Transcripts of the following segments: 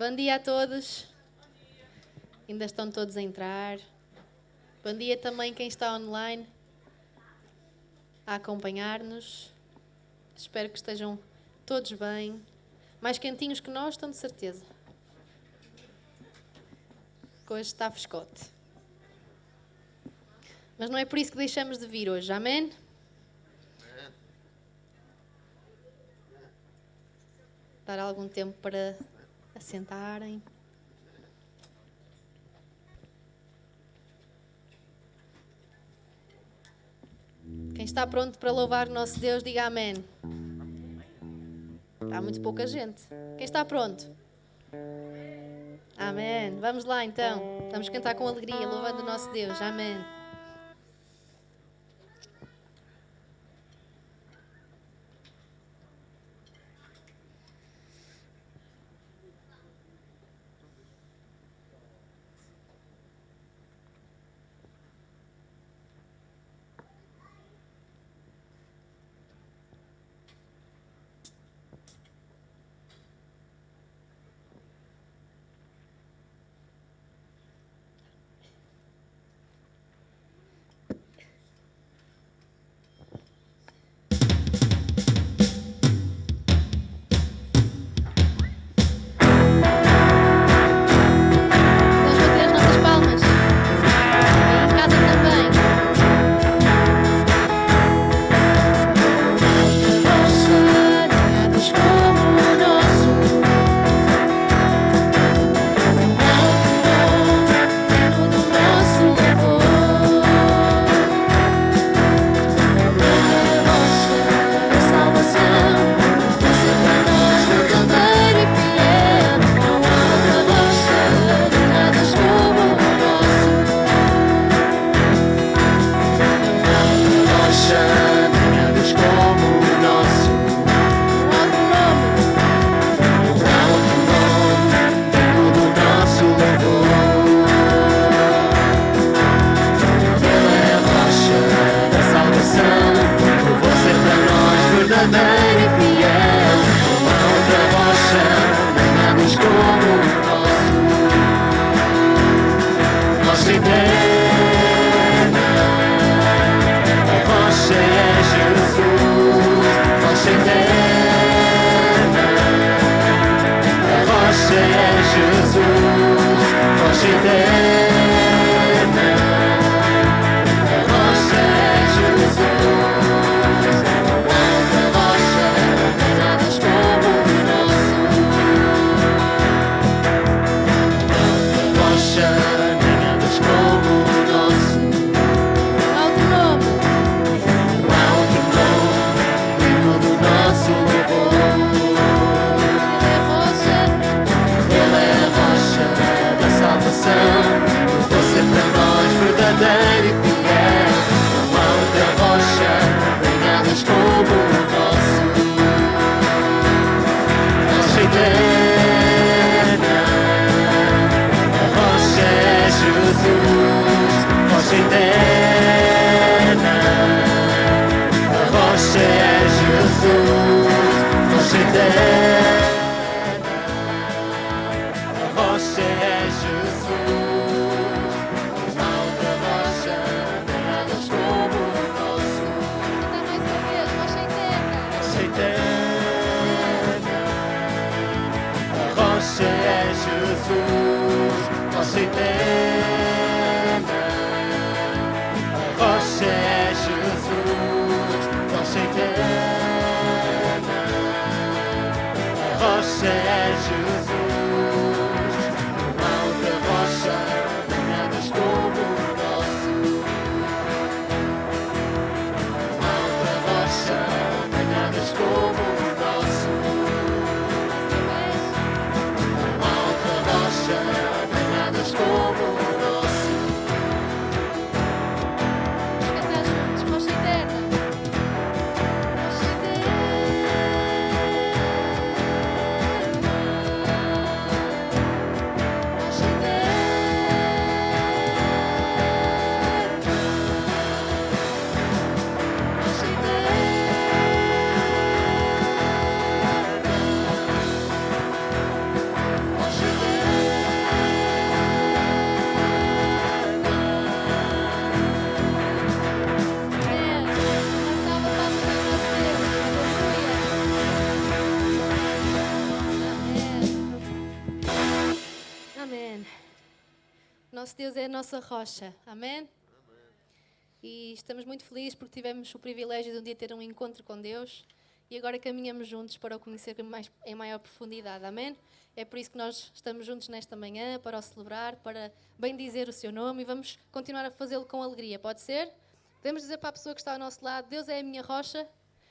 Bom dia a todos. Ainda estão todos a entrar. Bom dia também quem está online a acompanhar-nos. Espero que estejam todos bem. Mais quentinhos que nós, estão de certeza. Que hoje está frescote. Mas não é por isso que deixamos de vir hoje. Amém? Dar algum tempo para assentarem. Quem está pronto para louvar o nosso Deus, diga amém. Há muito pouca gente. Quem está pronto? Amém. Vamos lá então. Vamos cantar com alegria, louvando o nosso Deus. Amém. Como nós nosso Deus é a nossa rocha. Amém? E estamos muito felizes porque tivemos o privilégio de um dia ter um encontro com Deus e agora caminhamos juntos para o conhecer em maior profundidade. Amém? É por isso que nós estamos juntos nesta manhã, para o celebrar, para bendizer o seu nome e vamos continuar a fazê-lo com alegria. Pode ser? Podemos dizer para a pessoa que está ao nosso lado, Deus é a minha rocha.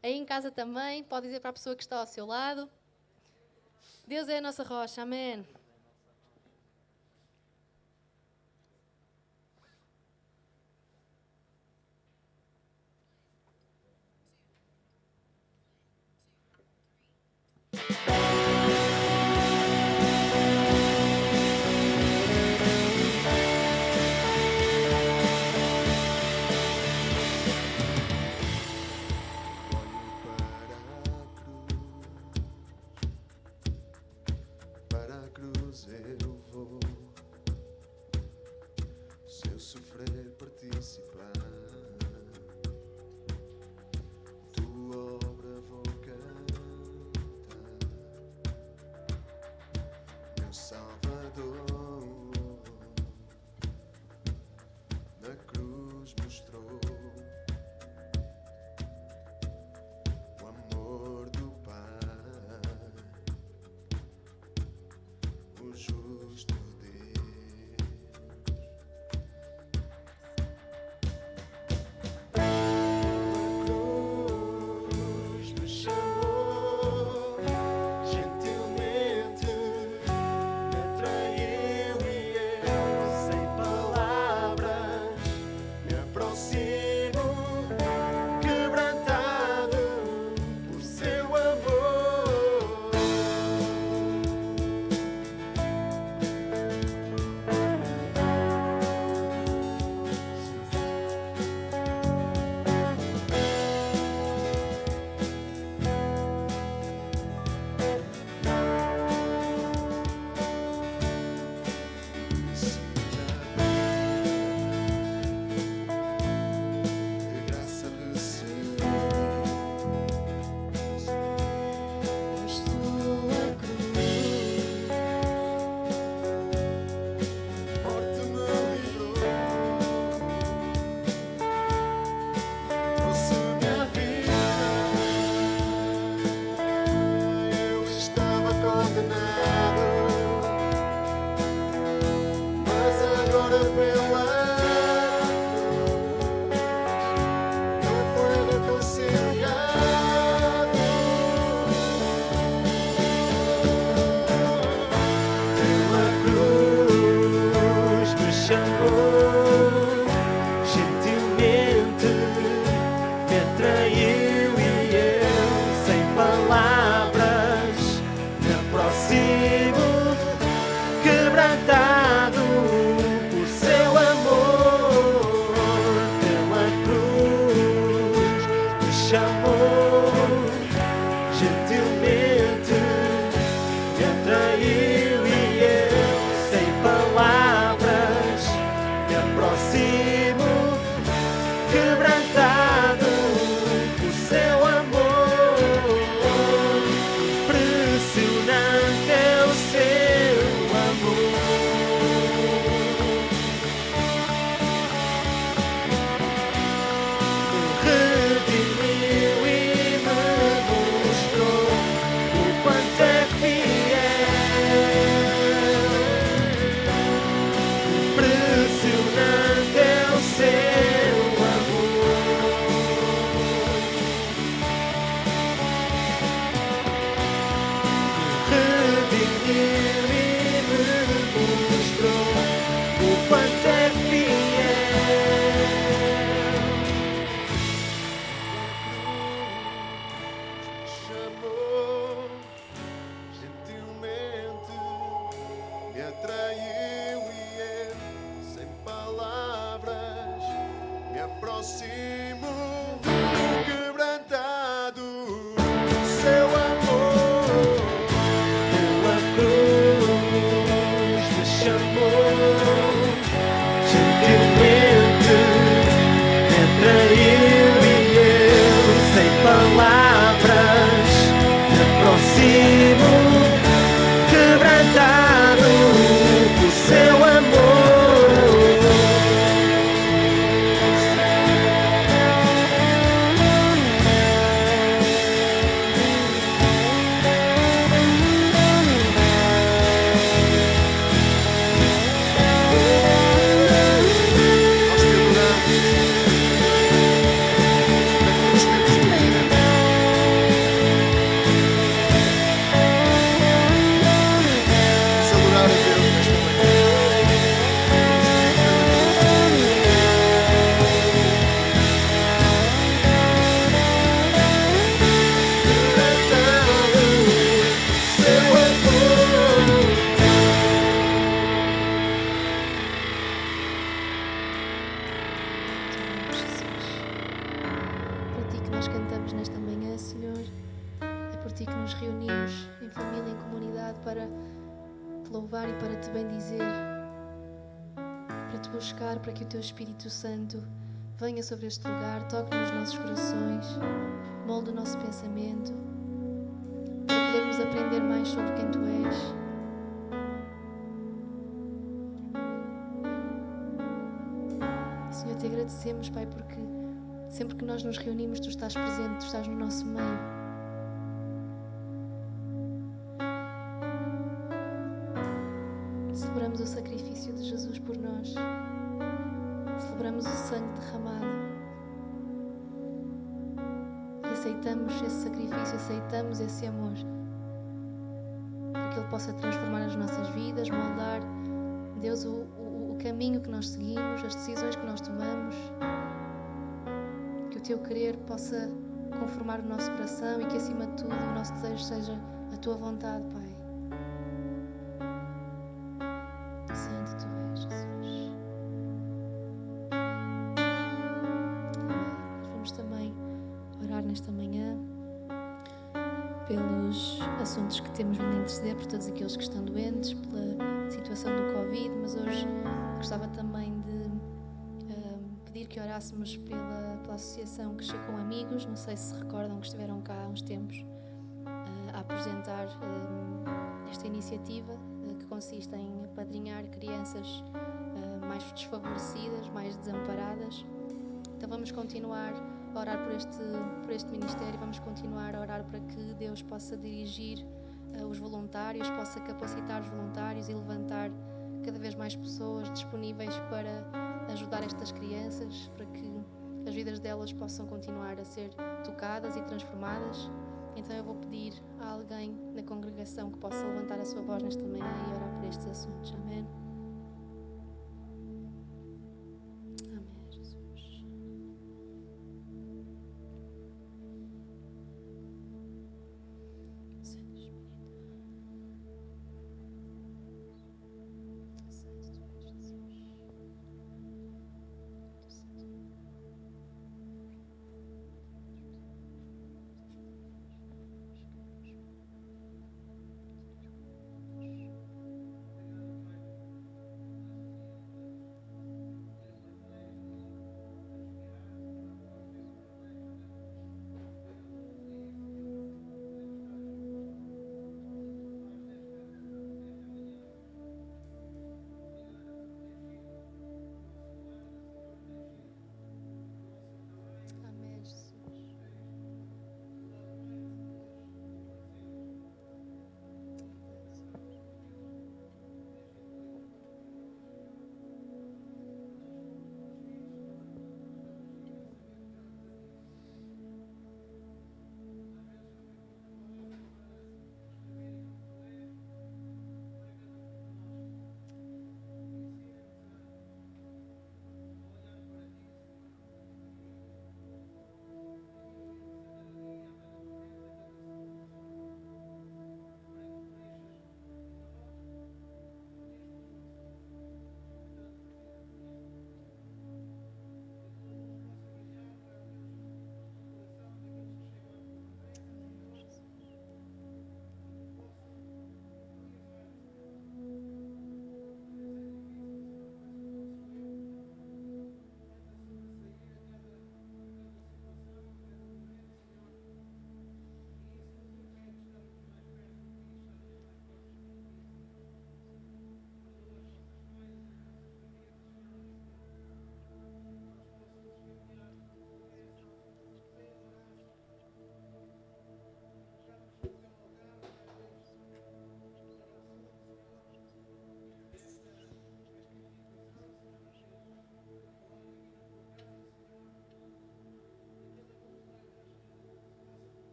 Aí em casa também, pode dizer para a pessoa que está ao seu lado, Deus é a nossa rocha. Amém. Quebrantado por seu amor. nós cantamos nesta manhã, Senhor. É por Ti que nos reunimos em família, em comunidade, para Te louvar e para Te bendizer, para Te buscar, para que o Teu Espírito Santo venha sobre este lugar, toque nos nossos corações, molde o nosso pensamento, para podermos aprender mais sobre quem Tu és. Senhor, Te agradecemos, Pai, porque sempre que nós nos reunimos, Tu estás presente, Tu estás no nosso meio. Celebramos o sacrifício de Jesus por nós. Celebramos o sangue derramado. E aceitamos esse sacrifício, aceitamos esse amor. Para que Ele possa transformar as nossas vidas, moldar, Deus, o caminho que nós seguimos, as decisões que nós tomamos. Que o Teu querer possa conformar o nosso coração e que, acima de tudo, o nosso desejo seja a Tua vontade, Pai. Santo Tu és, Jesus. Amém. Nós vamos também orar nesta manhã pelos assuntos que temos vindo a interceder, por todos aqueles que estão doentes, pela situação do Covid, mas hoje gostava também de pedir que orássemos pela associação que chega com amigos. Não sei se recordam que estiveram cá há uns tempos a apresentar esta iniciativa que consiste em apadrinhar crianças mais desfavorecidas, mais desamparadas. Então vamos continuar a orar por este ministério, vamos continuar a orar para que Deus possa dirigir os voluntários, possa capacitar os voluntários e levantar cada vez mais pessoas disponíveis para ajudar estas crianças, para que as vidas delas possam continuar a ser tocadas e transformadas. Então eu vou pedir a alguém na congregação que possa levantar a sua voz nesta manhã e orar por estes assuntos. Amém. Amém, Jesus. Santo Espírito. Santo Tu és, Jesus.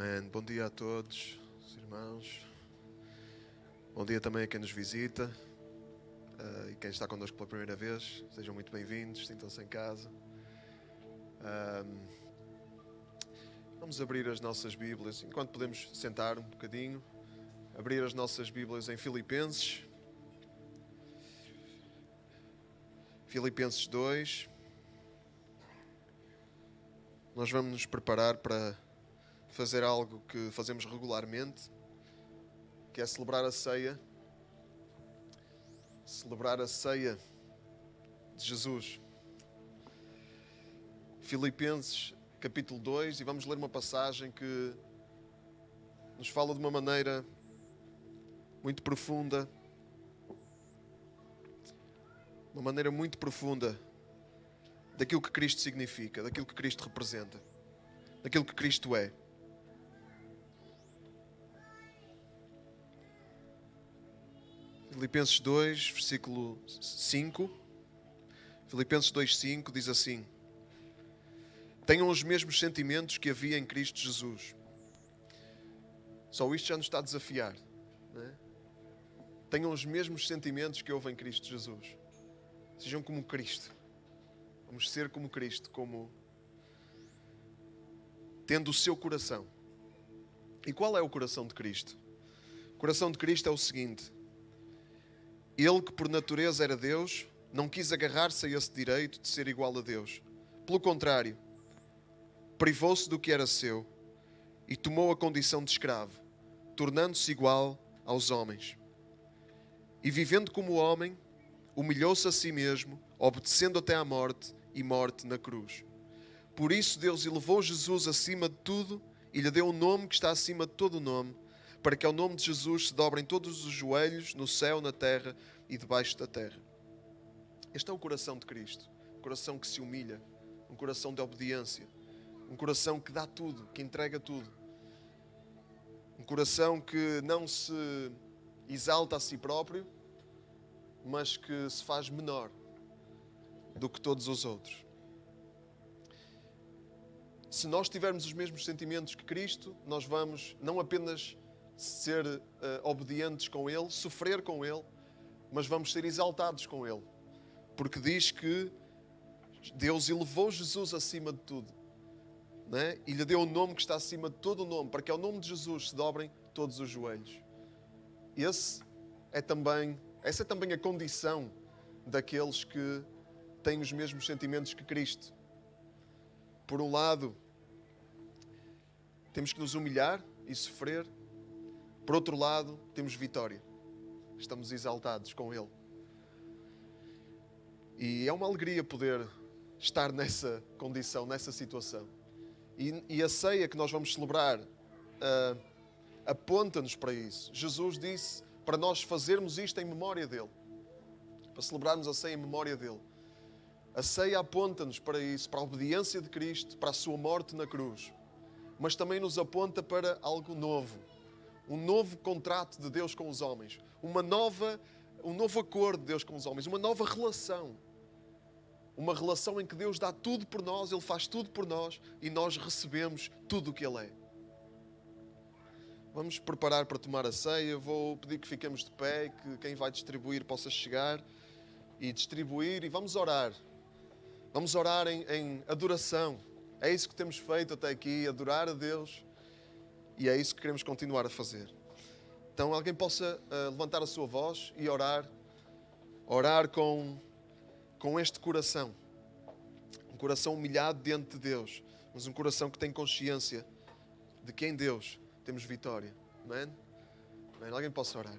Amém. Bom dia a todos, os irmãos. Bom dia também a quem nos visita e quem está connosco pela primeira vez. Sejam muito bem-vindos, sintam-se em casa. Vamos abrir as nossas Bíblias, enquanto podemos sentar um bocadinho, abrir as nossas Bíblias em Filipenses. Filipenses 2. Nós vamos nos preparar para fazer algo que fazemos regularmente, que é celebrar a ceia. Celebrar a ceia de Jesus. Filipenses capítulo 2, e vamos ler uma passagem que nos fala de uma maneira muito profunda, daquilo que Cristo significa, daquilo que Cristo representa, daquilo que Cristo é. Filipenses 2, versículo 5. Filipenses 2:5 diz assim: tenham os mesmos sentimentos que havia em Cristo Jesus. Só isto já nos está a desafiar, não é? Tenham os mesmos sentimentos que houve em Cristo Jesus. Sejam como Cristo. Vamos ser como Cristo, tendo o seu coração. E qual é o coração de Cristo? O coração de Cristo é o seguinte: Ele, que por natureza era Deus, não quis agarrar-se a esse direito de ser igual a Deus. Pelo contrário, privou-se do que era seu e tomou a condição de escravo, tornando-se igual aos homens. E vivendo como homem, humilhou-se a si mesmo, obedecendo até à morte e morte na cruz. Por isso Deus elevou Jesus acima de tudo e lhe deu um nome que está acima de todo o nome, para que ao nome de Jesus se dobrem todos os joelhos no céu, na terra e debaixo da terra. Este é o coração de Cristo, um coração que se humilha, um coração de obediência, um coração que dá tudo, que entrega tudo. Um coração que não se exalta a si próprio, mas que se faz menor do que todos os outros. Se nós tivermos os mesmos sentimentos que Cristo, nós vamos não apenas ser obedientes com Ele, sofrer com Ele, mas vamos ser exaltados com Ele. Porque diz que Deus elevou Jesus acima de tudo, não é? E lhe deu um nome que está acima de todo o nome, para que ao nome de Jesus se dobrem todos os joelhos. Essa é também a condição daqueles que têm os mesmos sentimentos que Cristo. Por um lado, temos que nos humilhar e sofrer. Por outro lado, temos vitória. Estamos exaltados com Ele. E é uma alegria poder estar nessa condição, nessa situação. E a ceia que nós vamos celebrar aponta-nos para isso. Jesus disse para nós fazermos isto em memória dEle. Para celebrarmos a ceia em memória dEle. A ceia aponta-nos para isso, para a obediência de Cristo, para a sua morte na cruz. Mas também nos aponta para algo novo. Um novo contrato de Deus com os homens. Um novo acordo de Deus com os homens. Uma nova relação. Uma relação em que Deus dá tudo por nós, Ele faz tudo por nós e nós recebemos tudo o que Ele é. Vamos preparar para tomar a ceia. Vou pedir que fiquemos de pé, que quem vai distribuir possa chegar e distribuir. E vamos orar. Vamos orar em adoração. É isso que temos feito até aqui, adorar a Deus. E é isso que queremos continuar a fazer. Então alguém possa levantar a sua voz e orar. Orar com este coração. Um coração humilhado diante de Deus. Mas um coração que tem consciência de que em Deus temos vitória. Amém? Amém? Alguém possa orar.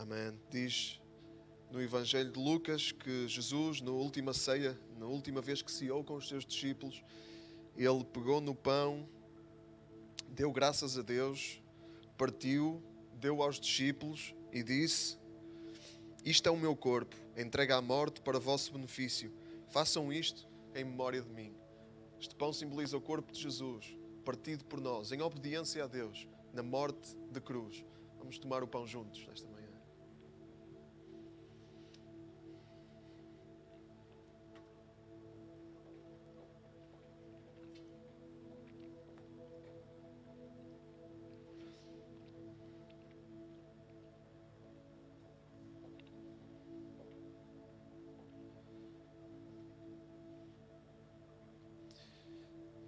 Amém. Diz no Evangelho de Lucas que Jesus, na última ceia, na última vez que ceou com os seus discípulos, ele pegou no pão, deu graças a Deus, partiu, deu aos discípulos e disse: isto é o meu corpo, entregue à morte para vosso benefício. Façam isto em memória de mim. Este pão simboliza o corpo de Jesus, partido por nós, em obediência a Deus, na morte de cruz. Vamos tomar o pão juntos nesta manhã.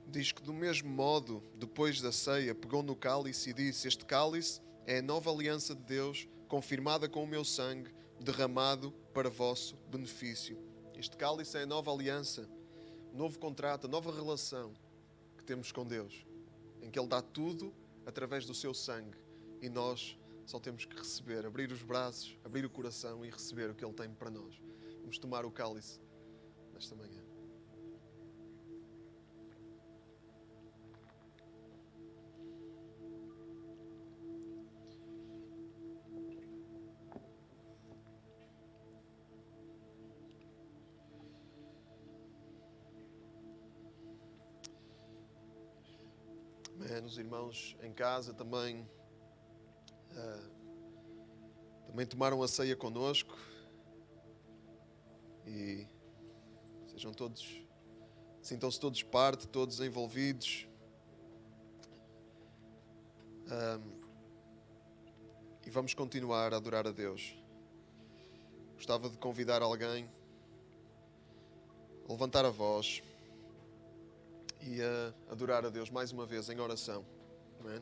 Diz que do mesmo modo, depois da ceia, pegou no cálice e disse: este cálice é a nova aliança de Deus, confirmada com o meu sangue, derramado para vosso benefício. Este cálice é a nova aliança, o novo contrato, a nova relação que temos com Deus, em que Ele dá tudo através do seu sangue e nós só temos que receber, abrir os braços, abrir o coração e receber o que Ele tem para nós. Vamos tomar o cálice nesta manhã. Os irmãos em casa também tomaram a ceia connosco e sintam-se todos parte, todos envolvidos. E vamos continuar a adorar a Deus. Gostava de convidar alguém a levantar a voz e a adorar a Deus mais uma vez em oração. Amém?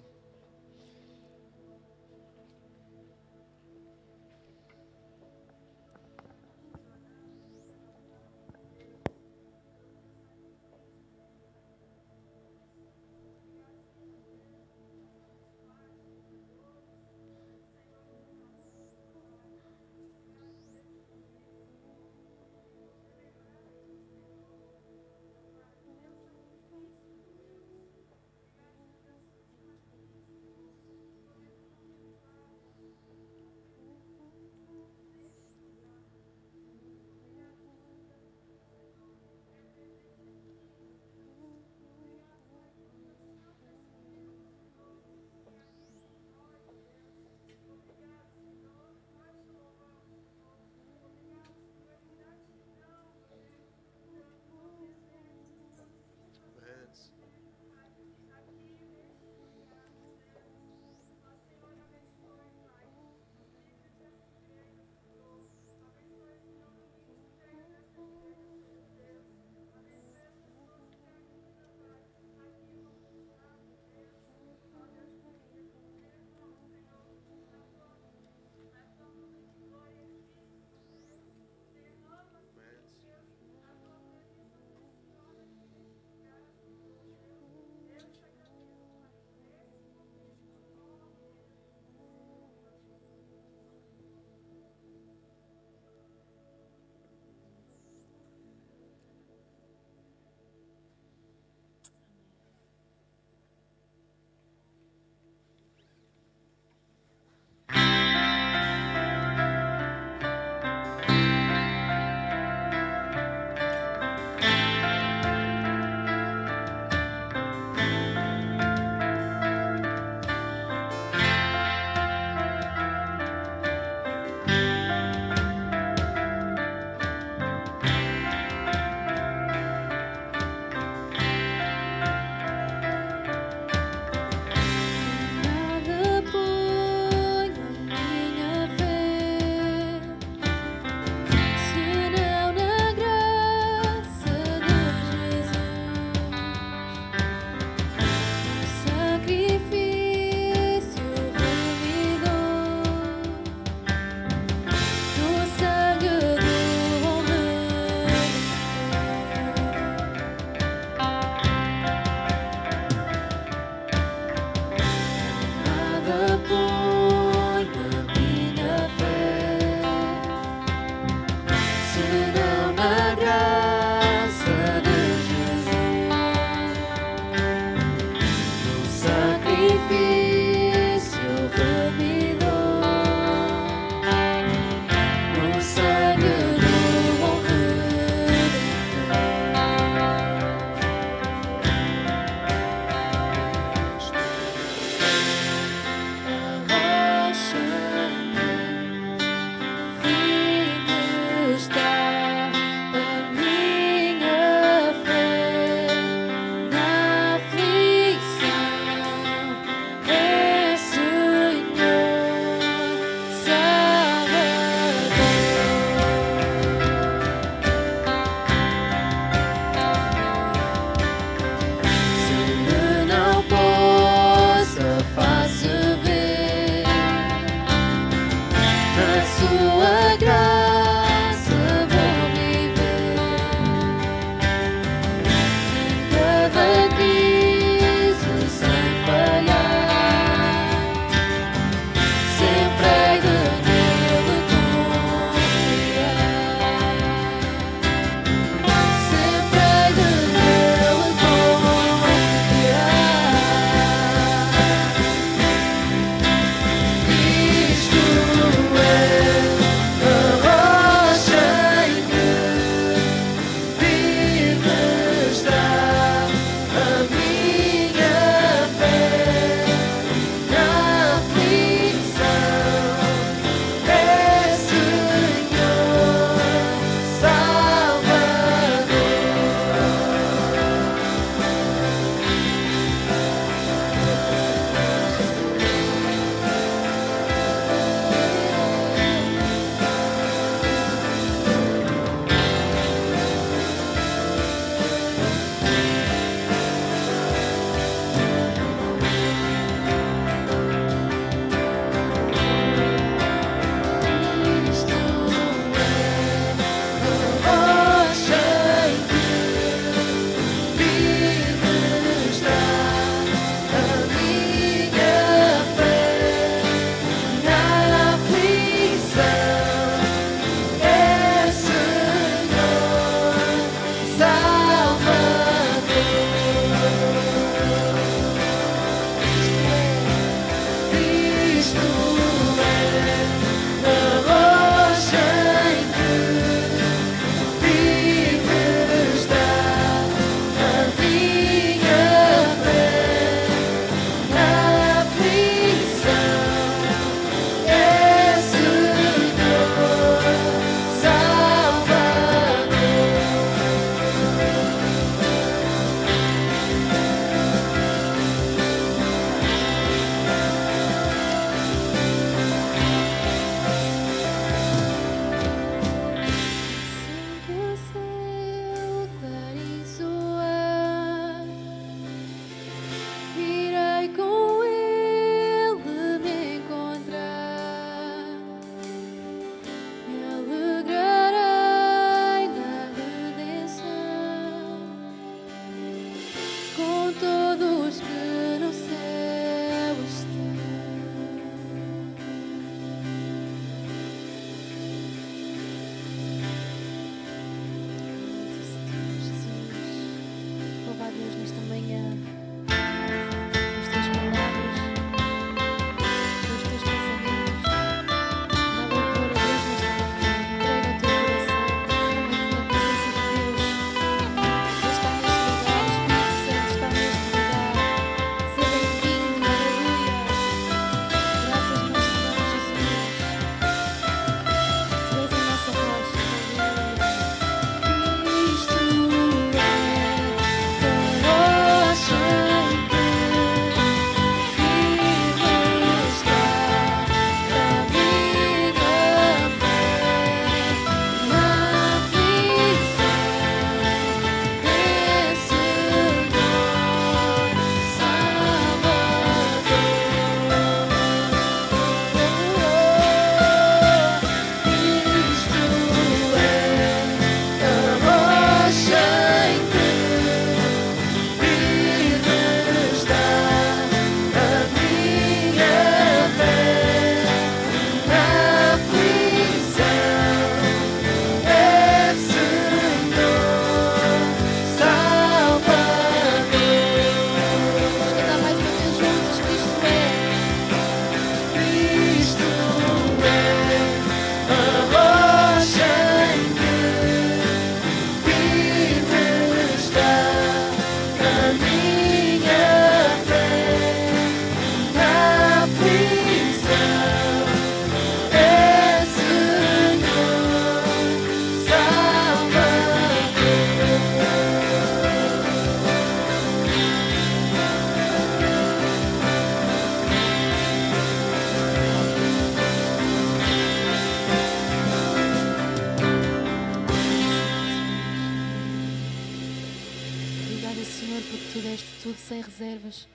Obrigada, Senhor, porque tu deste tudo sem reservas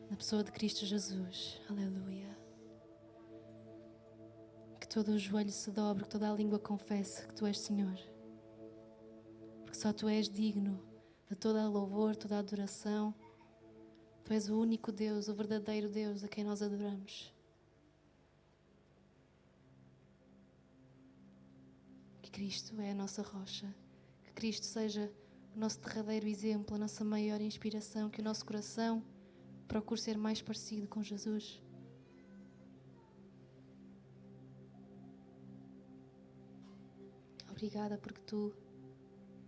na pessoa de Cristo Jesus. Aleluia. Que todo o joelho se dobre, que toda a língua confesse que tu és Senhor. Porque só tu és digno de toda a louvor, toda a adoração. Tu és o único Deus, o verdadeiro Deus a quem nós adoramos. Que Cristo é a nossa rocha. Que Cristo seja o nosso derradeiro exemplo, a nossa maior inspiração. Que o nosso coração procure ser mais parecido com Jesus. Obrigada porque tu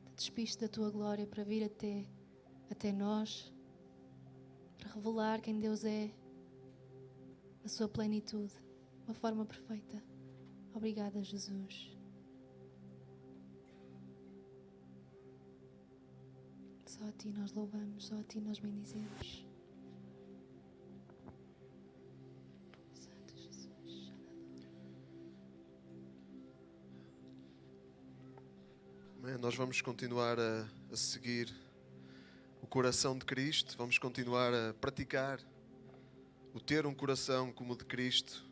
te despiste da tua glória para vir até nós, para revelar quem Deus é na sua plenitude, de uma forma perfeita. Obrigada, Jesus. Só a ti nós louvamos, só a ti nós bendizemos. Santo Jesus. Amém. Nós vamos continuar a seguir o coração de Cristo, vamos continuar a praticar o ter um coração como o de Cristo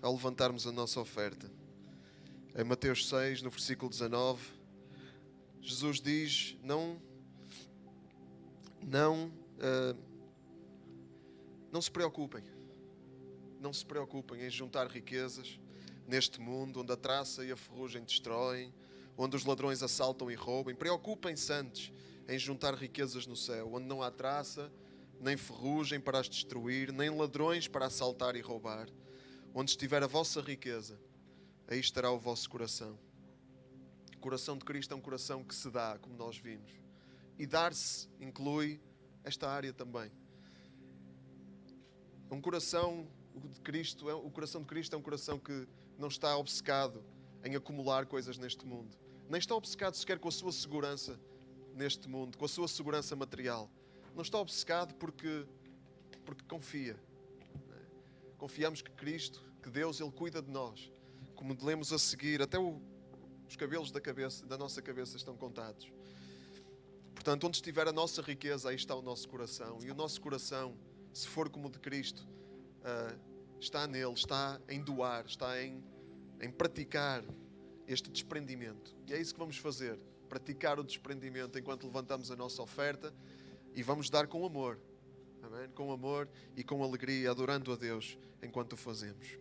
ao levantarmos a nossa oferta. Em Mateus 6, no versículo 19, Jesus diz: não se preocupem. Não se preocupem em juntar riquezas neste mundo onde a traça e a ferrugem destroem, onde os ladrões assaltam e roubam. Preocupem-se antes em juntar riquezas no céu, onde não há traça, nem ferrugem para as destruir, nem ladrões para assaltar e roubar. Onde estiver a vossa riqueza, aí estará o vosso coração. O coração de Cristo é um coração que se dá, como nós vimos. E dar-se inclui esta área também. O coração de Cristo é um coração que não está obcecado em acumular coisas neste mundo. Nem está obcecado sequer com a sua segurança neste mundo, com a sua segurança material. Não está obcecado porque confia. Confiamos que Cristo, que Deus, Ele cuida de nós. Como lemos a seguir, até os cabelos da nossa cabeça estão contados. Portanto, onde estiver a nossa riqueza, aí está o nosso coração. E o nosso coração, se for como o de Cristo, está nele, está em doar, está em praticar este desprendimento. E é isso que vamos fazer. Praticar o desprendimento enquanto levantamos a nossa oferta e vamos dar com amor. Amém? Com amor e com alegria, adorando a Deus enquanto o fazemos.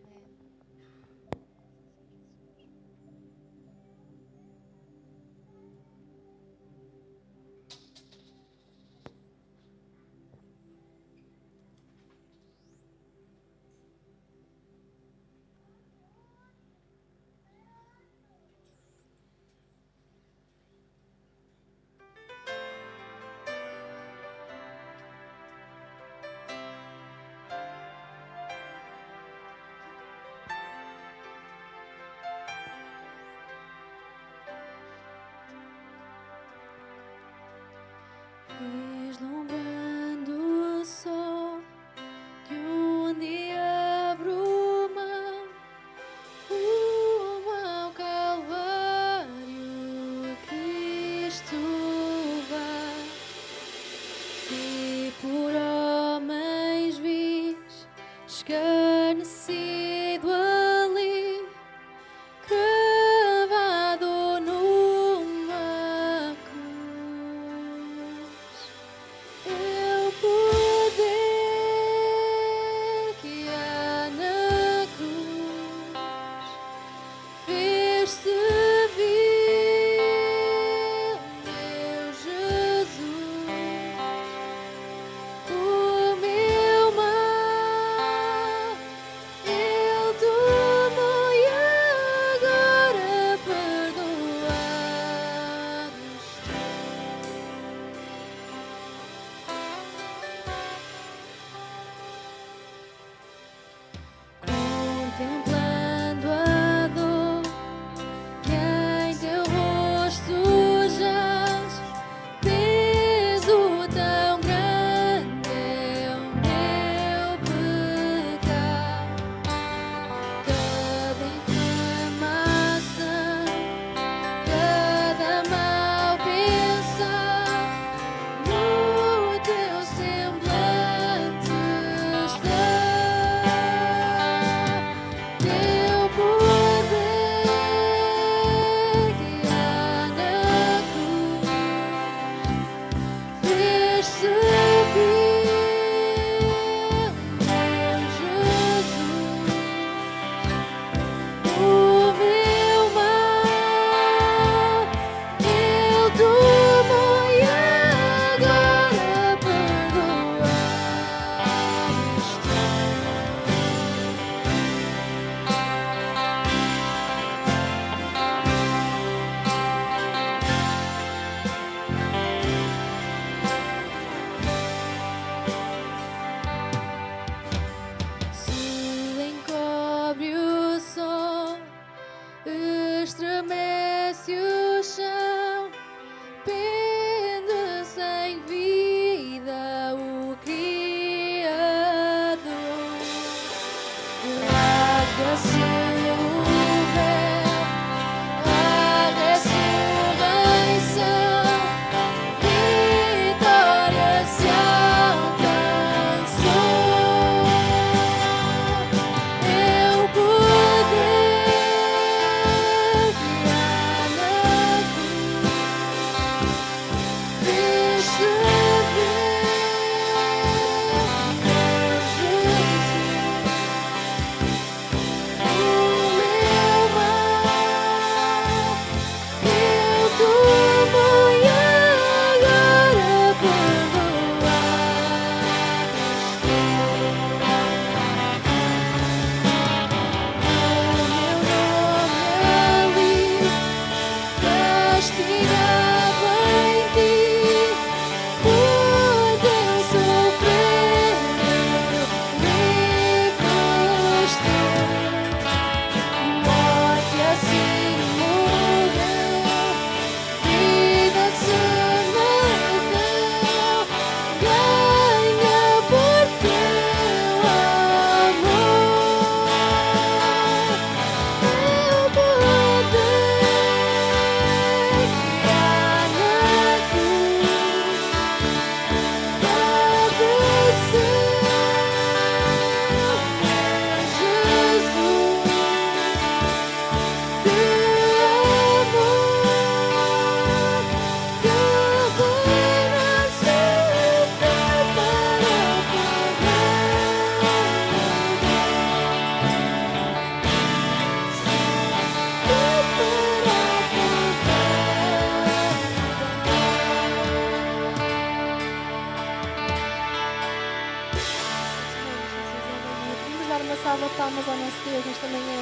salva de palmas ao nosso Deus nesta manhã.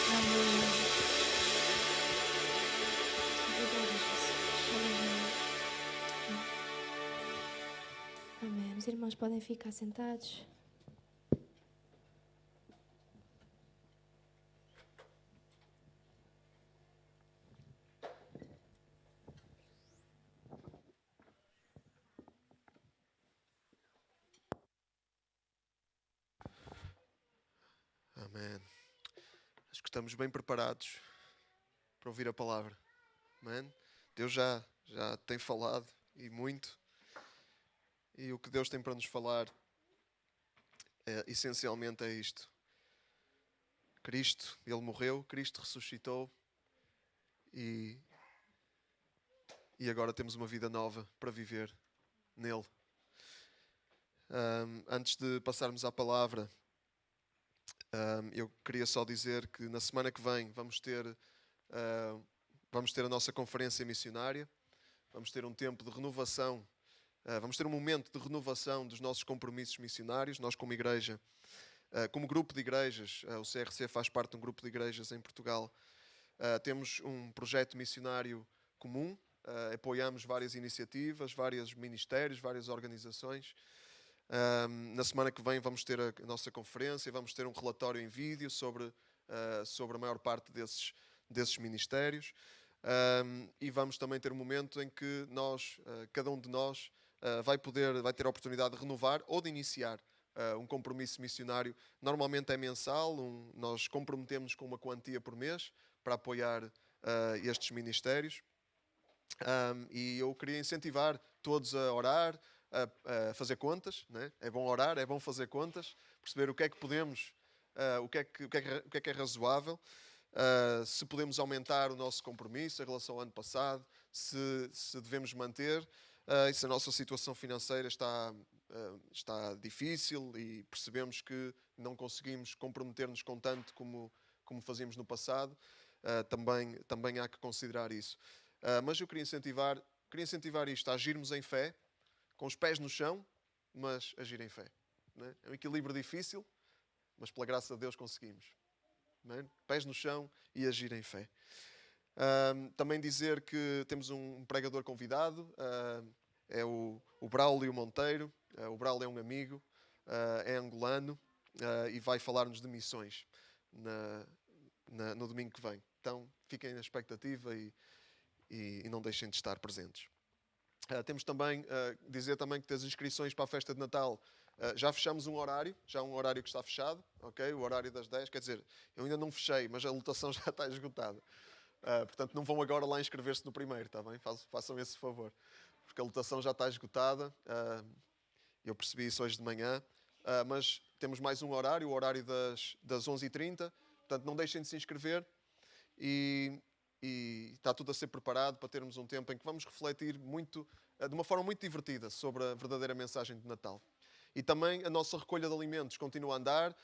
Amém. Obrigada, Jesus. Amém. Amém. Os irmãos podem ficar sentados. Amém. Acho que estamos bem preparados para ouvir a palavra. Amém. Deus já tem falado e muito. E o que Deus tem para nos falar essencialmente é isto. Cristo, Ele morreu, Cristo ressuscitou e agora temos uma vida nova para viver nele. Antes de passarmos à palavra, eu queria só dizer que na semana que vem vamos ter a nossa conferência missionária, vamos ter um tempo de renovação, vamos ter um momento de renovação dos nossos compromissos missionários. Nós, como igreja, como grupo de igrejas, o CRC faz parte de um grupo de igrejas em Portugal, temos um projeto missionário comum, apoiamos várias iniciativas, vários ministérios, várias organizações. Na semana que vem vamos ter a nossa conferência, vamos ter um relatório em vídeo sobre a maior parte desses ministérios, e vamos também ter um momento em que cada um de nós vai ter a oportunidade de renovar ou de iniciar um compromisso missionário. Normalmente é mensal, nós comprometemos com uma quantia por mês para apoiar estes ministérios, e eu queria incentivar todos a orar, a fazer contas, né? É bom orar, é bom fazer contas, perceber o que é que podemos, o que é que é razoável, se podemos aumentar o nosso compromisso em relação ao ano passado, se devemos manter, e se a nossa situação financeira está difícil e percebemos que não conseguimos comprometer-nos com tanto como fazíamos no passado, também há que considerar isso. Mas eu queria incentivar isto, a agirmos em fé, com os pés no chão, mas agir em fé. Não é? É um equilíbrio difícil, mas pela graça de Deus conseguimos. Não é? Pés no chão e agir em fé. Também dizer que temos um pregador convidado, é o Braulio Monteiro. O Braulio é um amigo, é angolano, e vai falar-nos de missões no domingo que vem. Então fiquem na expectativa e não deixem de estar presentes. Temos também, dizer também que as inscrições para a festa de Natal, já fechamos um horário que está fechado, ok? O horário das 10, quer dizer, eu ainda não fechei, mas a lotação já está esgotada. Portanto, não vão agora lá inscrever-se no primeiro, está bem? Façam esse favor, porque a lotação já está esgotada. Eu percebi isso hoje de manhã, mas temos mais um horário, o horário das 11h30, portanto, não deixem de se inscrever. E está tudo a ser preparado para termos um tempo em que vamos refletir de uma forma muito divertida sobre a verdadeira mensagem de Natal. E também a nossa recolha de alimentos continua a andar.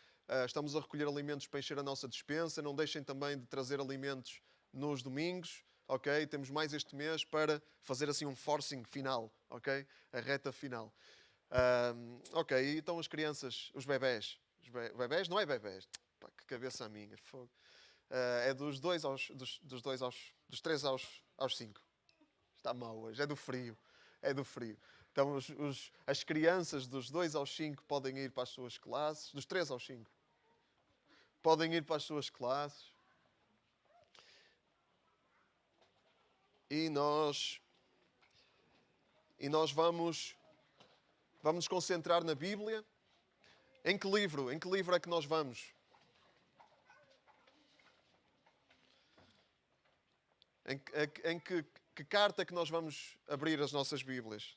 Estamos a recolher alimentos para encher a nossa despensa. Não deixem também de trazer alimentos nos domingos, ok? Temos mais este mês para fazer assim um forcing final, ok? A reta final. Ok, então as crianças, os bebés. Bebés não é bebés. Pá, que cabeça a minha, fogo. É dos 3 aos 5. Está mal hoje, é do frio. Então as crianças dos 2 aos 5 podem ir para as suas classes, dos 3 aos 5. Podem ir para as suas classes. E nós vamos nos concentrar na Bíblia. Em que livro é que nós vamos? Em que carta é que nós vamos abrir as nossas Bíblias?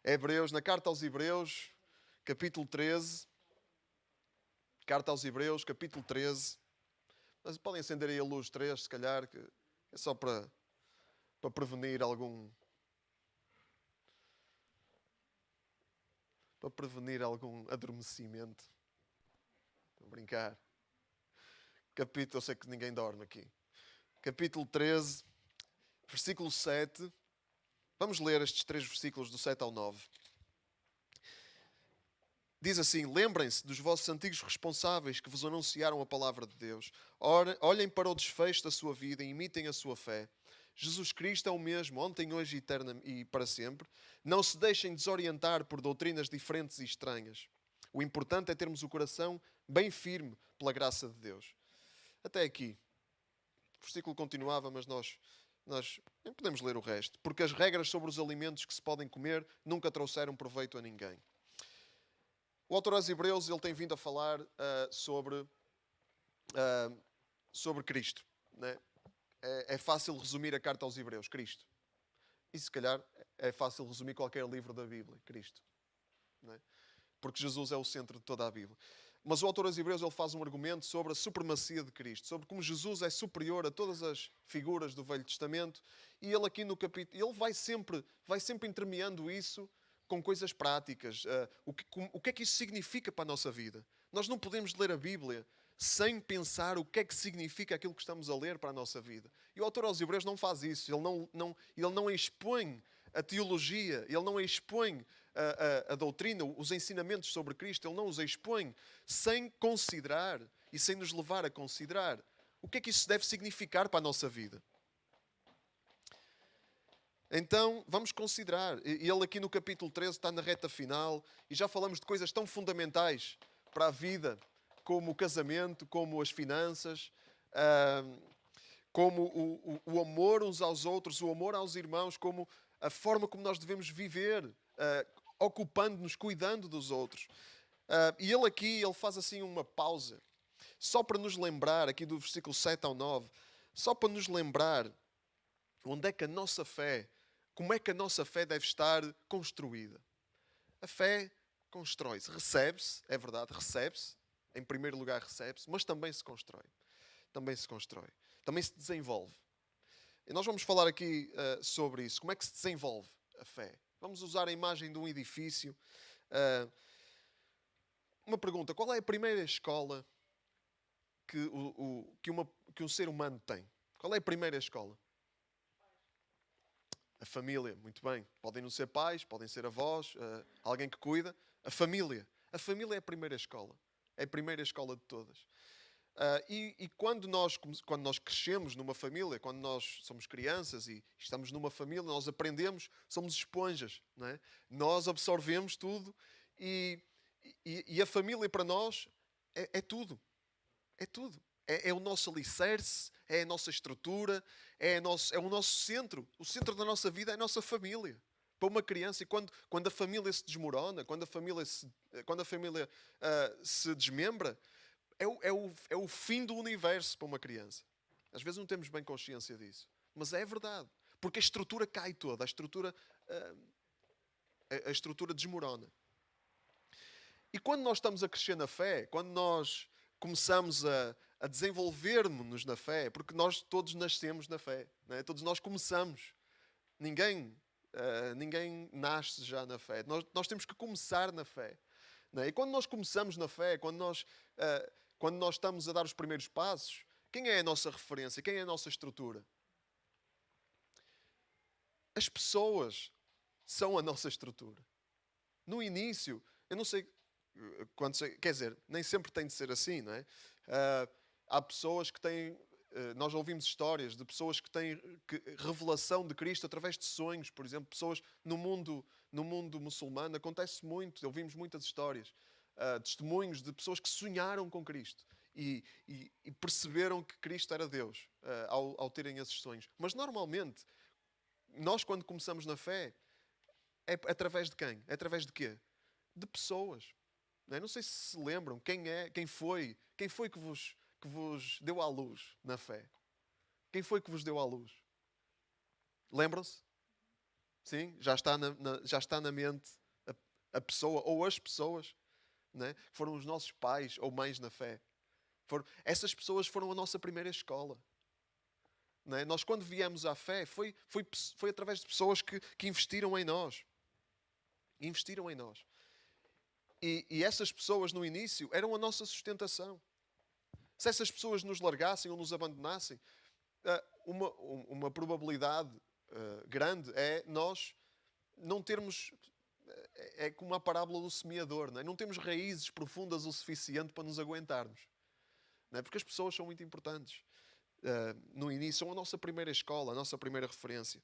Hebreus, na carta aos Hebreus, capítulo 13. Carta aos Hebreus, capítulo 13. Mas podem acender aí a luz 3, se calhar, que é só para prevenir algum adormecimento. Estou a brincar. Eu sei que ninguém dorme aqui. Capítulo 13, versículo 7. Vamos ler estes 3 versículos do 7 ao 9. Diz assim: lembrem-se dos vossos antigos responsáveis que vos anunciaram a palavra de Deus. Olhem para o desfecho da sua vida e imitem a sua fé. Jesus Cristo é o mesmo, ontem, hoje e para sempre. Não se deixem desorientar por doutrinas diferentes e estranhas. O importante é termos o coração bem firme pela graça de Deus. Até aqui. O versículo continuava, mas nós nem podemos ler o resto. Porque as regras sobre os alimentos que se podem comer nunca trouxeram proveito a ninguém. O autor aos Hebreus ele tem vindo a falar sobre Cristo. Né? É fácil resumir a carta aos Hebreus, Cristo. E se calhar é fácil resumir qualquer livro da Bíblia, Cristo. Né? Porque Jesus é o centro de toda a Bíblia. Mas o autor aos Hebreus ele faz um argumento sobre a supremacia de Cristo, sobre como Jesus é superior a todas as figuras do Velho Testamento. E ele aqui no capítulo, ele vai sempre entremeando isso com coisas práticas. O que é que isso significa para a nossa vida? Nós não podemos ler a Bíblia sem pensar o que é que significa aquilo que estamos a ler para a nossa vida. E o autor aos Hebreus não faz isso. Ele não expõe a teologia, ele não expõe a doutrina, os ensinamentos sobre Cristo, ele não os expõe sem considerar e sem nos levar a considerar o que é que isso deve significar para a nossa vida. Então, vamos considerar. Ele aqui no capítulo 13 está na reta final e já falamos de coisas tão fundamentais para a vida, como o casamento, como as finanças, como o amor uns aos outros, o amor aos irmãos, como a forma como nós devemos viver, ocupando-nos, cuidando dos outros. E ele aqui, ele faz assim uma pausa, só para nos lembrar, aqui do versículo 7 ao 9, só para nos lembrar onde é que a nossa fé, como é que a nossa fé deve estar construída. A fé constrói-se, recebe-se, é verdade, recebe-se, em primeiro lugar recebe-se, mas também se constrói. Também se constrói. Também se desenvolve. E nós vamos falar aqui sobre isso. Como é que se desenvolve a fé? Vamos usar a imagem de um edifício. Uma pergunta. Qual é a primeira escola que um ser humano tem? Qual é a primeira escola? A família, muito bem. Podem não ser pais, podem ser avós, alguém que cuida. A família. A família é a primeira escola. É a primeira escola de todas. E quando nós crescemos numa família, quando nós somos crianças e estamos numa família, nós aprendemos, somos esponjas, não é? Nós absorvemos tudo e a família para nós é tudo. É tudo. É o nosso alicerce, é a nossa estrutura, é o nosso centro. O centro da nossa vida é a nossa família. Para uma criança, e quando a família se desmorona, quando a família se desmembra, é o fim do universo para uma criança. Às vezes não temos bem consciência disso. Mas é verdade. Porque a estrutura cai toda. A estrutura desmorona. E quando nós estamos a crescer na fé, quando nós começamos a desenvolver-nos na fé, porque nós todos nascemos na fé. Não é? Todos nós começamos. Ninguém nasce já na fé. Nós temos que começar na fé. Não é? E quando nós começamos na fé, quando nós estamos a dar os primeiros passos, quem é a nossa referência? Quem é a nossa estrutura? As pessoas são a nossa estrutura. No início, eu não sei... quer dizer, nem sempre tem de ser assim, não é? Há pessoas que têm... nós ouvimos histórias de pessoas que têm revelação de Cristo através de sonhos, por exemplo. Pessoas no mundo muçulmano, acontece muito, ouvimos muitas histórias, testemunhos de pessoas que sonharam com Cristo e perceberam que Cristo era Deus ao terem esses sonhos. Mas normalmente, nós quando começamos na fé, é através de quem? É através de quê? De pessoas. Não sei se lembram quem foi que vos deu à luz na fé. Quem foi que vos deu à luz? Lembram-se? Sim? Já está na mente a pessoa ou as pessoas, né? Foram os nossos pais ou mães na fé. Essas pessoas foram a nossa primeira escola. Não é? Nós, quando viemos à fé, foi através de pessoas que investiram em nós. Investiram em nós. E essas pessoas, no início, eram a nossa sustentação. Se essas pessoas nos largassem ou nos abandonassem, uma probabilidade grande é nós não termos é como a parábola do semeador, não é? Não temos raízes profundas o suficiente para nos aguentarmos, não é? Porque as pessoas são muito importantes. No início, são a nossa primeira escola, a nossa primeira referência.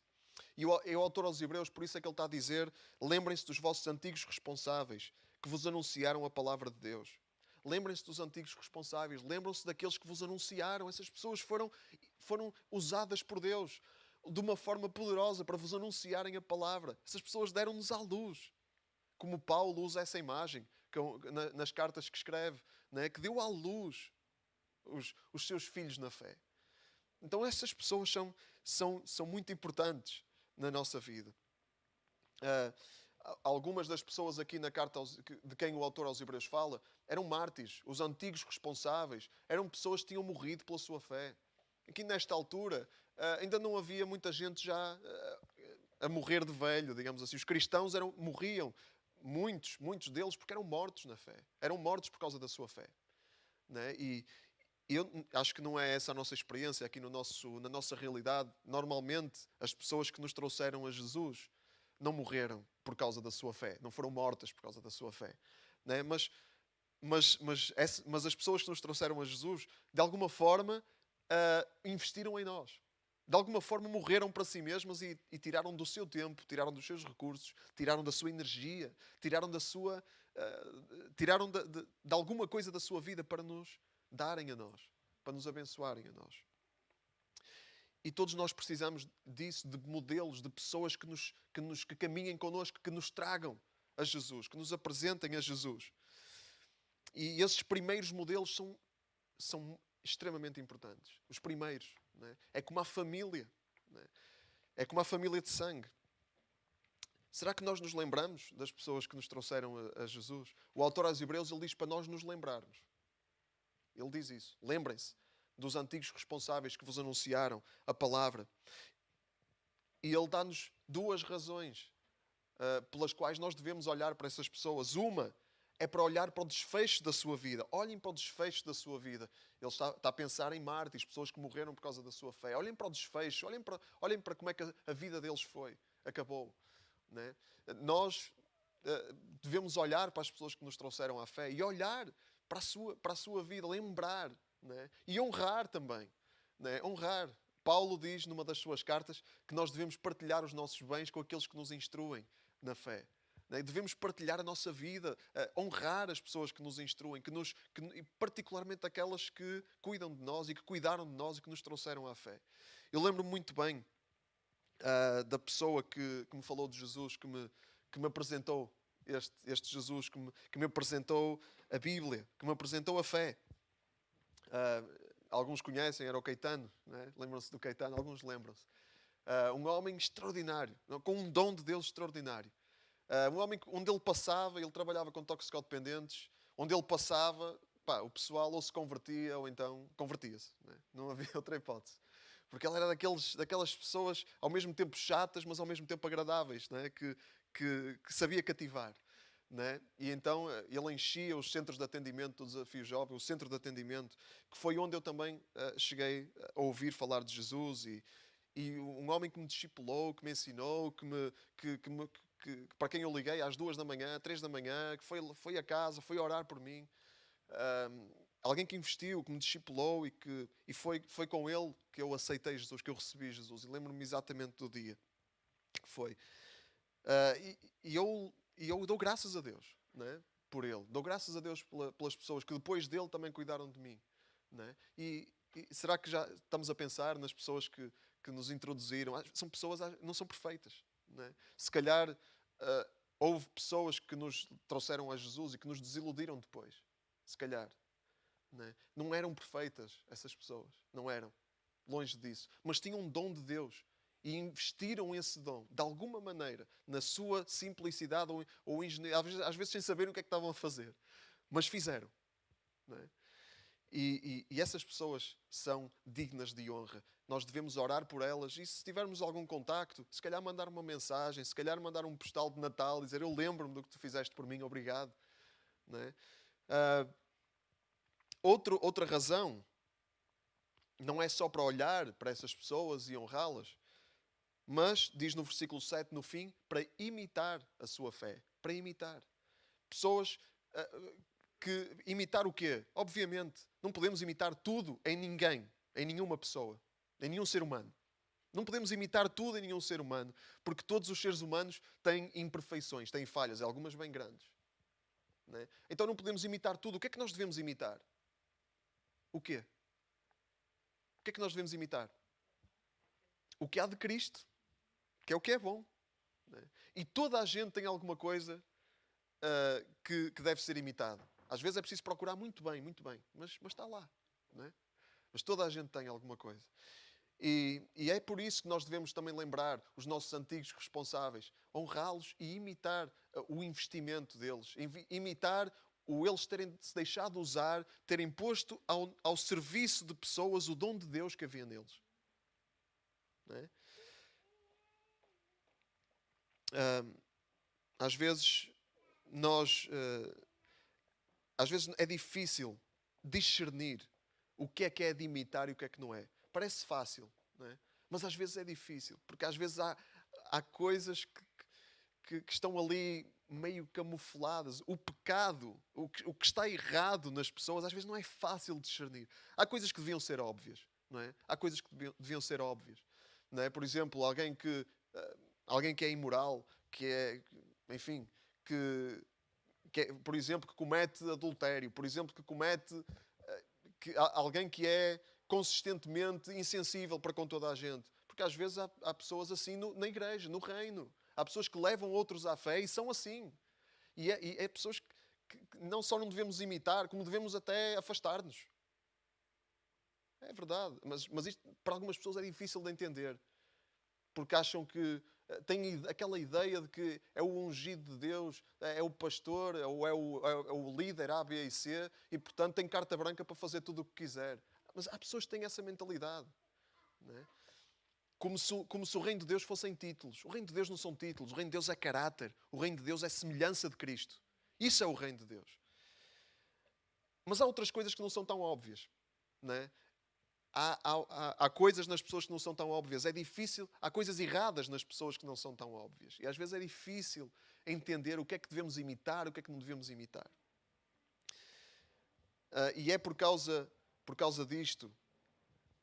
E o autor aos Hebreus, por isso é que ele está a dizer: lembrem-se dos vossos antigos responsáveis que vos anunciaram a palavra de Deus. Lembrem-se dos antigos responsáveis, lembram-se daqueles que vos anunciaram. Essas pessoas foram usadas por Deus de uma forma poderosa para vos anunciarem a palavra. Essas pessoas deram-nos à luz. Como Paulo usa essa imagem nas cartas que escreve, não é? Que deu à luz os seus filhos na fé. Então essas pessoas são muito importantes na nossa vida. Algumas das pessoas aqui na carta de quem o autor aos Hebreus fala eram mártires, os antigos responsáveis, eram pessoas que tinham morrido pela sua fé. Aqui nesta altura ainda não havia muita gente já a morrer de velho, digamos assim. Os cristãos morriam, muitos deles, porque eram mortos na fé. Eram mortos por causa da sua fé. Né? E eu acho que não é essa a nossa experiência aqui na nossa realidade. Normalmente, as pessoas que nos trouxeram a Jesus não morreram por causa da sua fé, não foram mortas por causa da sua fé. Né? Mas as pessoas que nos trouxeram a Jesus, de alguma forma, investiram em nós. De alguma forma morreram para si mesmas e tiraram do seu tempo, tiraram dos seus recursos, tiraram da sua energia, tiraram de alguma coisa da sua vida para nos darem a nós, para nos abençoarem a nós. E todos nós precisamos disso, de modelos, de pessoas que caminhem connosco, que nos tragam a Jesus, que nos apresentem a Jesus. E esses primeiros modelos são extremamente importantes. Os primeiros. Não é? É como a família. Não é? É como a família de sangue. Será que nós nos lembramos das pessoas que nos trouxeram a Jesus? O autor aos Hebreus, ele diz para nós nos lembrarmos. Ele diz isso. Lembrem-se dos antigos responsáveis que vos anunciaram a palavra. E ele dá-nos duas razões pelas quais nós devemos olhar para essas pessoas. Uma é para olhar para o desfecho da sua vida. Olhem para o desfecho da sua vida. Ele está a pensar em mártires, pessoas que morreram por causa da sua fé. Olhem para o desfecho. Olhem para como é que a vida deles foi. Acabou. Né? Nós devemos olhar para as pessoas que nos trouxeram à fé e olhar para a sua vida, lembrar, né? E honrar também. Né? Honrar. Paulo diz numa das suas cartas que nós devemos partilhar os nossos bens com aqueles que nos instruem na fé. Né? Devemos partilhar a nossa vida, honrar as pessoas que nos instruem, e particularmente aquelas que cuidam de nós e que cuidaram de nós e que nos trouxeram à fé. Eu lembro-me muito bem da pessoa que me falou de Jesus, que me apresentou este Jesus, que me apresentou a Bíblia, que me apresentou a fé. Alguns conhecem, era o Caetano, né? Lembram-se do Caetano? Alguns lembram-se. Um homem extraordinário, com um dom de Deus extraordinário. Um homem onde ele passava, ele trabalhava com toxicodependentes, onde ele passava, o pessoal ou se convertia ou então convertia-se. Né? Não havia outra hipótese. Porque ele era daquelas pessoas ao mesmo tempo chatas, mas ao mesmo tempo agradáveis, né? que sabia cativar. Né? E então ele enchia os centros de atendimento do Desafio Jovem, o centro de atendimento, que foi onde eu também cheguei a ouvir falar de Jesus e um homem que me discipulou, que me ensinou, que para quem eu liguei às 2 da manhã, 3 da manhã, que foi a casa, foi orar por mim. Alguém que investiu, que me discipulou e foi com ele que eu aceitei Jesus, que eu recebi Jesus. E lembro-me exatamente do dia que foi. E eu dou graças a Deus, né, por ele. Dou graças a Deus pelas pessoas que depois dele também cuidaram de mim. Né? E será que já estamos a pensar nas pessoas que nos introduziram? São pessoas, não são perfeitas. Né? Se calhar houve pessoas que nos trouxeram a Jesus e que nos desiludiram depois. Se calhar. Né? Não eram perfeitas essas pessoas. Não eram. Longe disso. Mas tinham um dom de Deus. E investiram esse dom, de alguma maneira, na sua simplicidade ou ingenuidade, às vezes sem saber o que é que estavam a fazer. Mas fizeram. Não é? E essas pessoas são dignas de honra. Nós devemos orar por elas e se tivermos algum contacto, se calhar mandar uma mensagem, se calhar mandar um postal de Natal e dizer eu lembro-me do que tu fizeste por mim, obrigado. Não é? Outra razão não é só para olhar para essas pessoas e honrá-las, mas, diz no versículo 7, no fim, para imitar a sua fé. para imitar. Pessoas que imitar o quê? Obviamente, não podemos imitar tudo em ninguém, em nenhuma pessoa, em nenhum ser humano. Não podemos imitar tudo em nenhum ser humano, porque todos os seres humanos têm imperfeições, têm falhas, algumas bem grandes. Não é? Então não podemos imitar tudo. O que é que nós devemos imitar? O quê? O que é que nós devemos imitar? O que há de Cristo, que é o que é bom. Não é? E toda a gente tem alguma coisa que deve ser imitado. Às vezes é preciso procurar muito bem, mas está lá. Não é? Mas toda a gente tem alguma coisa. E é por isso que nós devemos também lembrar os nossos antigos responsáveis, honrá-los e imitar o investimento deles, imitar o eles terem se deixado usar, terem posto ao serviço de pessoas o dom de Deus que havia neles. Não é? Às vezes às vezes é difícil discernir o que é de imitar e o que é que não é. Parece fácil, não é? Mas às vezes é difícil, porque às vezes há coisas que estão ali meio camufladas. O pecado, o que está errado nas pessoas, às vezes não é fácil discernir. Há coisas que deviam ser óbvias, não é? Há coisas que deviam ser óbvias, não é? Por exemplo, alguém que é imoral, que é, enfim, por exemplo, que comete adultério, por exemplo, que comete alguém que é consistentemente insensível para com toda a gente. Porque às vezes há pessoas assim na igreja, no reino. Há pessoas que levam outros à fé e são assim. E é pessoas que não só não devemos imitar, como devemos até afastar-nos. É verdade. Mas isto para algumas pessoas é difícil de entender. Porque acham que têm aquela ideia de que é o ungido de Deus, é o pastor, ou é o líder A, B e C, e portanto tem carta branca para fazer tudo o que quiser. Mas há pessoas que têm essa mentalidade. Não é? Como se o reino de Deus fossem títulos. O reino de Deus não são títulos, o reino de Deus é caráter, o reino de Deus é semelhança de Cristo. Isso é o reino de Deus. Mas há outras coisas que não são tão óbvias. Não é? Há coisas nas pessoas que não são tão óbvias. É difícil. Há coisas erradas nas pessoas que não são tão óbvias. E às vezes é difícil entender o que é que devemos imitar, o que é que não devemos imitar. E é por causa disto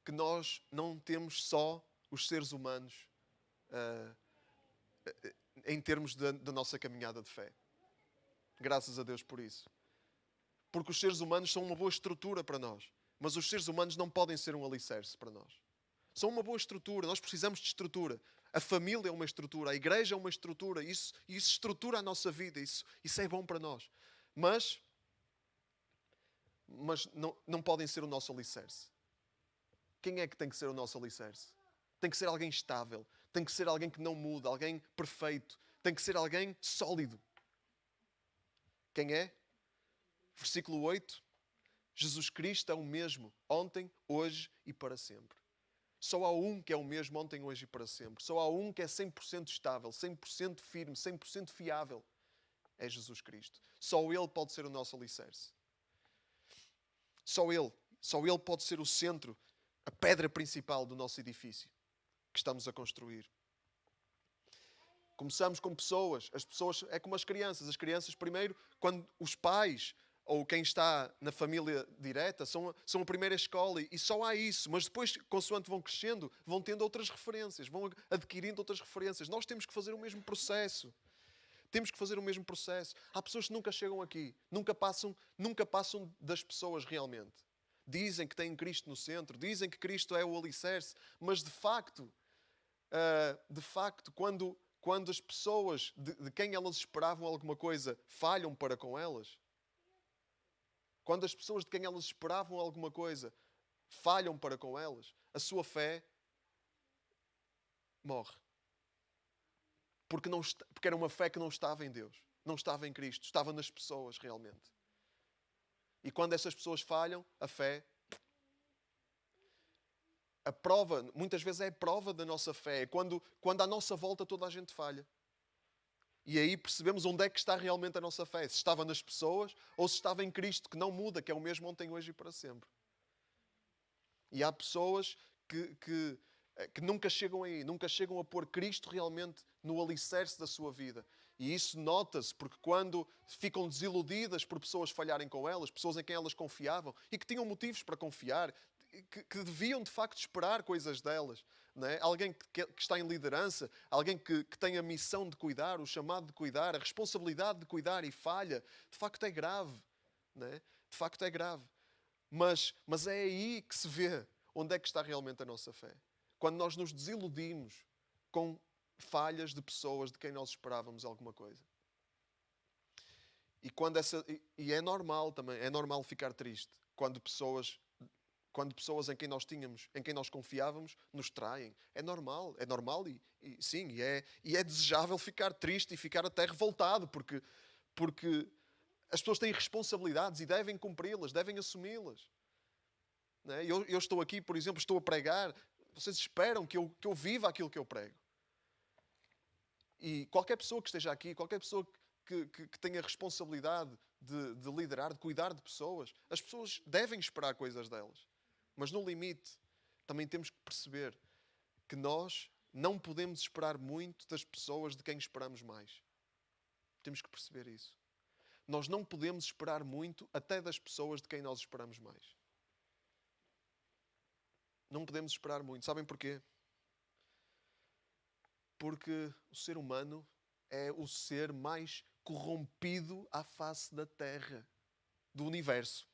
que nós não temos só os seres humanos em termos da nossa caminhada de fé. Graças a Deus por isso. Porque os seres humanos são uma boa estrutura para nós. Mas os seres humanos não podem ser um alicerce para nós. São uma boa estrutura. Nós precisamos de estrutura. A família é uma estrutura. A igreja é uma estrutura. Isso estrutura a nossa vida. Isso é bom para nós. Mas não podem ser o nosso alicerce. Quem é que tem que ser o nosso alicerce? Tem que ser alguém estável. Tem que ser alguém que não muda. Alguém perfeito. Tem que ser alguém sólido. Quem é? Versículo 8. Jesus Cristo é o mesmo, ontem, hoje e para sempre. Só há um que é o mesmo ontem, hoje e para sempre. Só há um que é 100% estável, 100% firme, 100% fiável. É Jesus Cristo. Só Ele pode ser o nosso alicerce. Só Ele pode ser o centro, a pedra principal do nosso edifício que estamos a construir. Começamos com pessoas. As pessoas é como as crianças. As crianças, primeiro, quando os pais ou quem está na família direta são a primeira escola e só há isso. Mas depois, consoante vão crescendo, vão tendo outras referências, vão adquirindo outras referências. Nós temos que fazer o mesmo processo. Temos que fazer o mesmo processo. Há pessoas que nunca chegam aqui, nunca passam das pessoas realmente. Dizem que têm Cristo no centro, dizem que Cristo é o alicerce, mas de facto, quando as pessoas de quem elas esperavam alguma coisa falham para com elas, quando as pessoas de quem elas esperavam alguma coisa falham para com elas, a sua fé morre. Porque era uma fé que não estava em Deus, não estava em Cristo, estava nas pessoas realmente. E quando essas pessoas falham, a fé, a prova, muitas vezes é a prova da nossa fé, é quando à nossa volta toda a gente falha. E aí percebemos onde é que está realmente a nossa fé. Se estava nas pessoas ou se estava em Cristo, que não muda, que é o mesmo ontem, hoje e para sempre. E há pessoas que nunca chegam aí, nunca chegam a pôr Cristo realmente no alicerce da sua vida. E isso nota-se porque quando ficam desiludidas por pessoas falharem com elas, pessoas em quem elas confiavam e que tinham motivos para confiar, que deviam de facto esperar coisas delas, não é? Alguém que está em liderança, alguém que tem a missão de cuidar, o chamado de cuidar, a responsabilidade de cuidar e falha, de facto é grave, não é? De facto é grave. Mas é aí que se vê onde é que está realmente a nossa fé. Quando nós nos desiludimos com falhas de pessoas de quem nós esperávamos alguma coisa. E é normal também, é normal ficar triste quando pessoas em quem nós tínhamos, em quem nós confiávamos, nos traem. É normal e é desejável ficar triste e ficar até revoltado, porque as pessoas têm responsabilidades e devem cumpri-las, devem assumi-las. Não é? Eu estou aqui, por exemplo, estou a pregar, vocês esperam que eu viva aquilo que eu prego. E qualquer pessoa que esteja aqui, qualquer pessoa que tenha responsabilidade de liderar, de cuidar de pessoas, as pessoas devem esperar coisas delas. Mas no limite, também temos que perceber que nós não podemos esperar muito das pessoas de quem esperamos mais. Temos que perceber isso. Nós não podemos esperar muito até das pessoas de quem nós esperamos mais. Não podemos esperar muito. Sabem porquê? Porque o ser humano é o ser mais corrompido à face da Terra, do universo.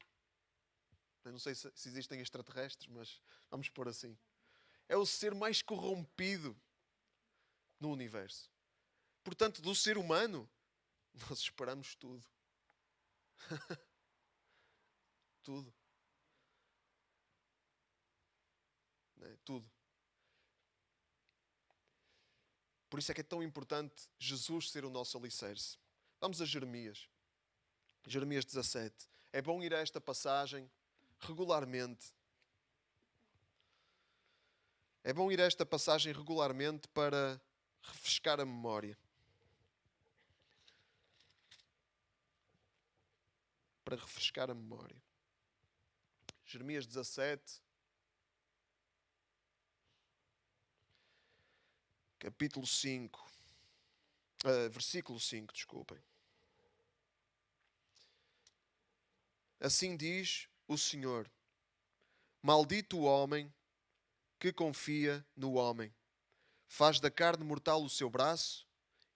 Eu não sei se existem extraterrestres, mas vamos pôr assim. É o ser mais corrompido no universo. Portanto, do ser humano, nós esperamos tudo. Tudo. Não é? Tudo. Por isso é que é tão importante Jesus ser o nosso alicerce. Vamos a Jeremias. Jeremias 17. É bom ir a esta passagem regularmente. É bom ir a esta passagem regularmente para refrescar a memória. Para refrescar a memória. Jeremias 17. Capítulo 5. Versículo 5, desculpem. Assim diz o Senhor: maldito o homem que confia no homem, faz da carne mortal o seu braço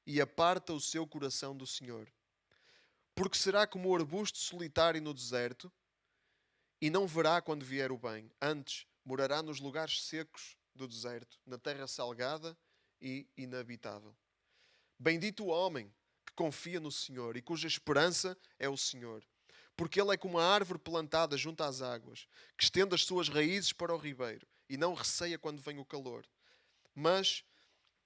e aparta o seu coração do Senhor. Porque será como o arbusto solitário no deserto, e não verá quando vier o bem. Antes, morará nos lugares secos do deserto, na terra salgada e inabitável. Bendito o homem que confia no Senhor e cuja esperança é o Senhor. Porque ele é como a árvore plantada junto às águas, que estende as suas raízes para o ribeiro e não receia quando vem o calor. Mas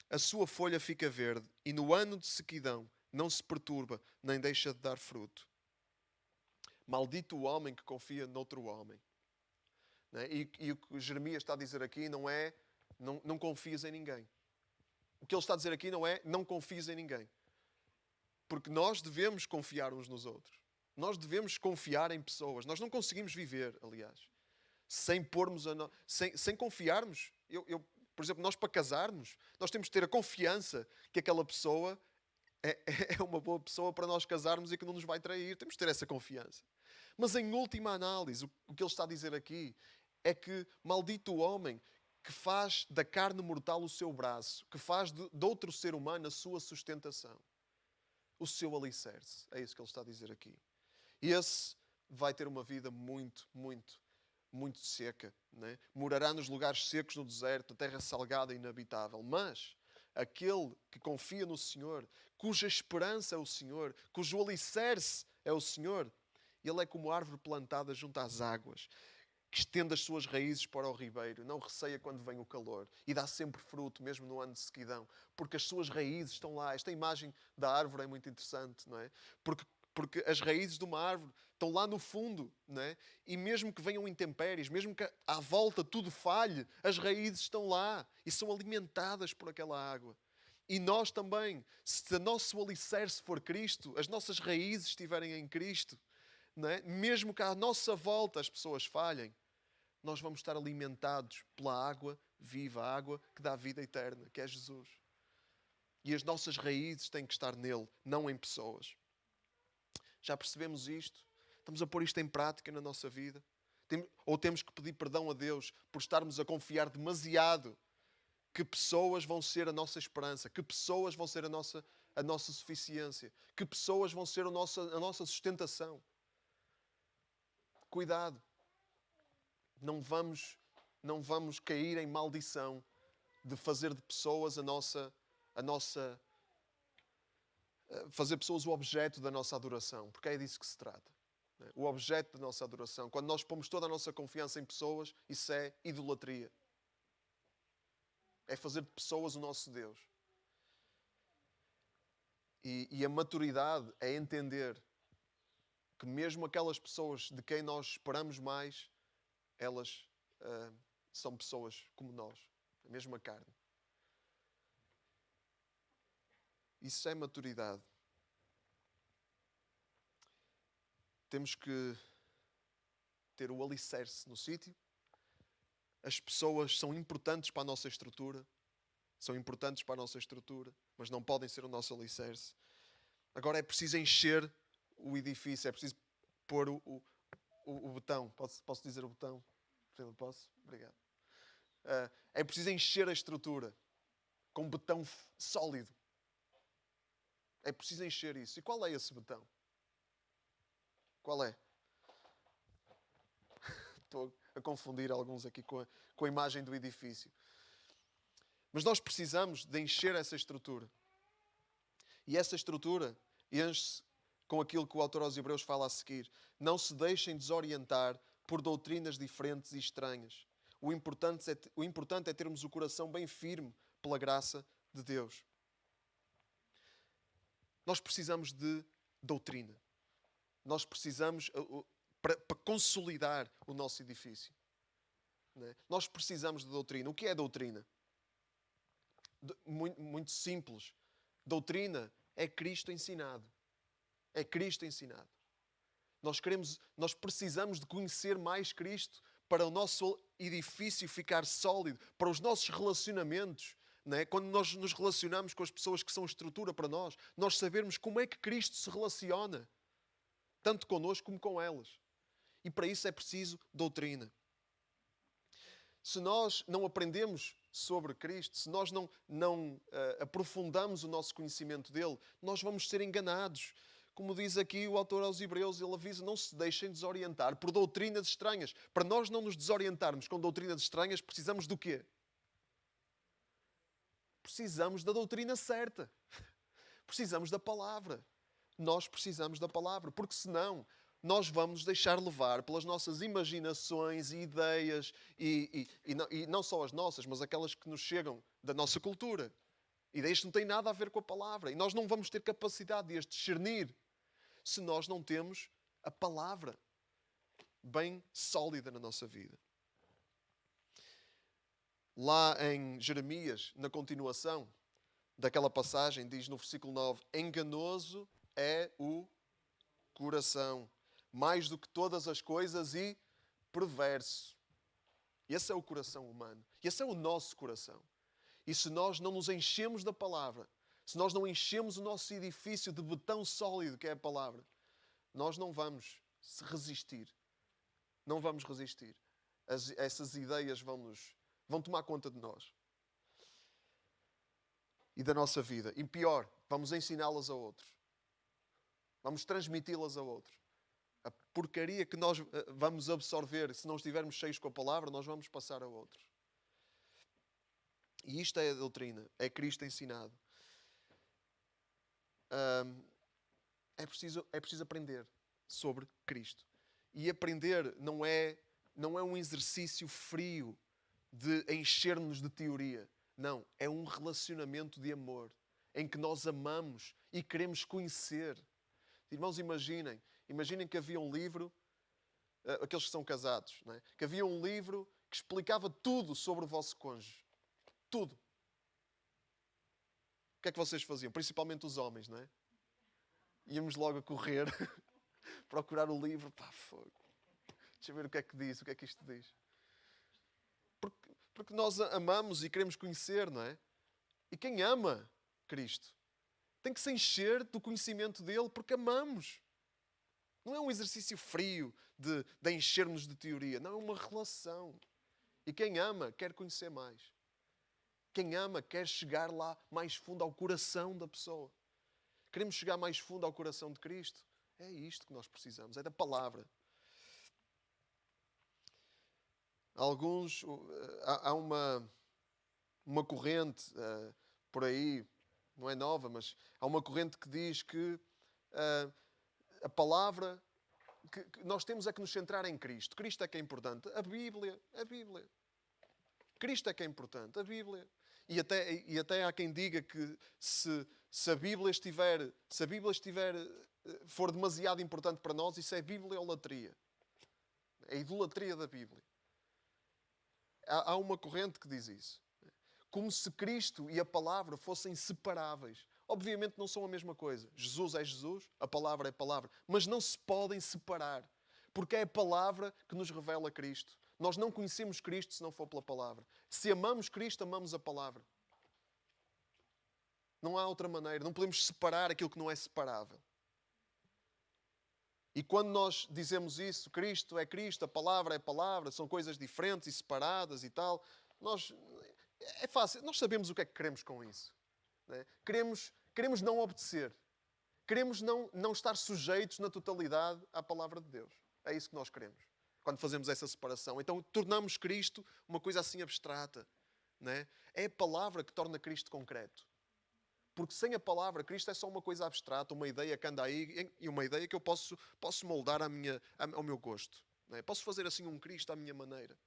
a sua folha fica verde e no ano de sequidão não se perturba, nem deixa de dar fruto. Maldito o homem que confia noutro homem. Não é? E o que Jeremias está a dizer aqui não é não confies em ninguém. O que ele está a dizer aqui não é não confies em ninguém. Porque nós devemos confiar uns nos outros. Nós devemos confiar em pessoas. Nós não conseguimos viver, aliás, sem pormos sem confiarmos. Por exemplo, nós para casarmos, nós temos de ter a confiança que aquela pessoa é uma boa pessoa para nós casarmos e que não nos vai trair. Temos de ter essa confiança. Mas em última análise, o que ele está a dizer aqui é que maldito o homem que faz da carne mortal o seu braço, que faz de outro ser humano a sua sustentação, o seu alicerce. É isso que ele está a dizer aqui. E esse vai ter uma vida muito, muito, muito seca. Não é? Morará nos lugares secos no deserto, na terra salgada e inabitável. Mas aquele que confia no Senhor, cuja esperança é o Senhor, cujo alicerce é o Senhor, ele é como árvore plantada junto às águas, que estende as suas raízes para o ribeiro, não receia quando vem o calor e dá sempre fruto, mesmo no ano de sequidão, porque as suas raízes estão lá. Esta imagem da árvore é muito interessante, não é? Porque as raízes de uma árvore estão lá no fundo, não é? E mesmo que venham intempéries, mesmo que à volta tudo falhe, as raízes estão lá e são alimentadas por aquela água. E nós também, se o nosso alicerce for Cristo, as nossas raízes estiverem em Cristo, não é? Mesmo que à nossa volta as pessoas falhem, nós vamos estar alimentados pela água viva, a água que dá vida eterna, que é Jesus. E as nossas raízes têm que estar nele, não em pessoas. Já percebemos isto? Estamos a pôr isto em prática na nossa vida? Ou temos que pedir perdão a Deus por estarmos a confiar demasiado que pessoas vão ser a nossa esperança, que pessoas vão ser a nossa suficiência, que pessoas vão ser a nossa sustentação. Cuidado. Não vamos cair em maldição de fazer de pessoas fazer pessoas o objeto da nossa adoração, porque é disso que se trata. O objeto da nossa adoração. Quando nós pomos toda a nossa confiança em pessoas, isso é idolatria. É fazer de pessoas o nosso Deus. E a maturidade é entender que mesmo aquelas pessoas de quem nós esperamos mais, elas são pessoas como nós, a mesma carne. Isso é maturidade. Temos que ter o alicerce no sítio. As pessoas são importantes para a nossa estrutura. São importantes para a nossa estrutura, mas não podem ser o nosso alicerce. Agora é preciso encher o edifício, é preciso pôr o botão. Posso dizer o botão? Posso? Obrigado. É preciso encher a estrutura com um betão sólido. É preciso encher isso. E qual é esse betão? Qual é? Estou a confundir alguns aqui com a imagem do edifício. Mas nós precisamos de encher essa estrutura. E essa estrutura enche-se com aquilo que o autor aos Hebreus fala a seguir. Não se deixem desorientar por doutrinas diferentes e estranhas. O importante é termos o coração bem firme pela graça de Deus. Nós precisamos de doutrina. Nós precisamos, para consolidar o nosso edifício. Não é? Nós precisamos de doutrina. O que é doutrina? Muito simples. Doutrina é Cristo ensinado. É Cristo ensinado. Nós precisamos de conhecer mais Cristo para o nosso edifício ficar sólido, para os nossos relacionamentos. Não é? Quando nós nos relacionamos com as pessoas que são estrutura para nós sabermos como é que Cristo se relaciona, tanto connosco como com elas. E para isso é preciso doutrina. Se nós não aprendemos sobre Cristo, se nós não aprofundamos o nosso conhecimento dele, nós vamos ser enganados. Como diz aqui o autor aos Hebreus, ele avisa, não se deixem desorientar por doutrinas estranhas. Para nós não nos desorientarmos com doutrinas estranhas, precisamos do quê? Precisamos da doutrina certa. Precisamos da palavra. Nós precisamos da palavra, porque senão nós vamos nos deixar levar pelas nossas imaginações e ideias, e não só as nossas, mas aquelas que nos chegam da nossa cultura. Ideias que não têm nada a ver com a palavra. E nós não vamos ter capacidade de as discernir se nós não temos a palavra bem sólida na nossa vida. Lá em Jeremias, na continuação daquela passagem, diz no versículo 9, enganoso é o coração, mais do que todas as coisas, e perverso. Esse é o coração humano. Esse é o nosso coração. E se nós não nos enchemos da palavra, se nós não enchemos o nosso edifício de betão sólido, que é a palavra, nós não vamos resistir. Não vamos resistir. Essas ideias vão tomar conta de nós. E da nossa vida. E pior, vamos ensiná-las a outros. Vamos transmiti-las a outros. A porcaria que nós vamos absorver, se não estivermos cheios com a palavra, nós vamos passar a outros. E isto é a doutrina. É Cristo ensinado. É preciso aprender sobre Cristo. E aprender não é um exercício frio de encher-nos de teoria. Não, é um relacionamento de amor em que nós amamos e queremos conhecer. Irmãos, imaginem que havia um livro, aqueles que são casados, não é? Que havia um livro que explicava tudo sobre o vosso cônjuge. Tudo. O que é que vocês faziam? Principalmente os homens, não é? Íamos logo a correr, procurar o livro. Pá, fogo. Deixa eu ver o que é que diz, o que é que isto diz. Porque nós amamos e queremos conhecer, não é? E quem ama Cristo. Tem que se encher do conhecimento dele porque amamos. Não é um exercício frio de enchermos de teoria. Não, é uma relação. E quem ama quer conhecer mais. Quem ama quer chegar lá mais fundo ao coração da pessoa. Queremos chegar mais fundo ao coração de Cristo. É isto que nós precisamos. É da palavra. Alguns... Há uma corrente por aí, não é nova, mas há uma corrente que diz que a palavra que nós temos é que nos centrar em Cristo. Cristo é que é importante. A Bíblia. Cristo é que é importante. A Bíblia. E até há quem diga que se a Bíblia for demasiado importante para nós, isso é bibliolatria. É a idolatria da Bíblia. Há uma corrente que diz isso. Como se Cristo e a palavra fossem separáveis. Obviamente não são a mesma coisa. Jesus é Jesus, a palavra é a palavra. Mas não se podem separar. Porque é a palavra que nos revela Cristo. Nós não conhecemos Cristo se não for pela palavra. Se amamos Cristo, amamos a palavra. Não há outra maneira. Não podemos separar aquilo que não é separável. E quando nós dizemos isso, Cristo, a palavra é a palavra, são coisas diferentes e separadas e tal, é fácil. Nós sabemos o que é que queremos com isso. Não é? Queremos não obedecer. Queremos não estar sujeitos na totalidade à palavra de Deus. É isso que nós queremos. Quando fazemos essa separação. Então tornamos Cristo uma coisa assim abstrata. Não é? É a palavra que torna Cristo concreto. Porque sem a palavra, Cristo é só uma coisa abstrata, uma ideia que anda aí e uma ideia que eu posso moldar ao meu gosto. Não é? Posso fazer assim um Cristo à minha maneira.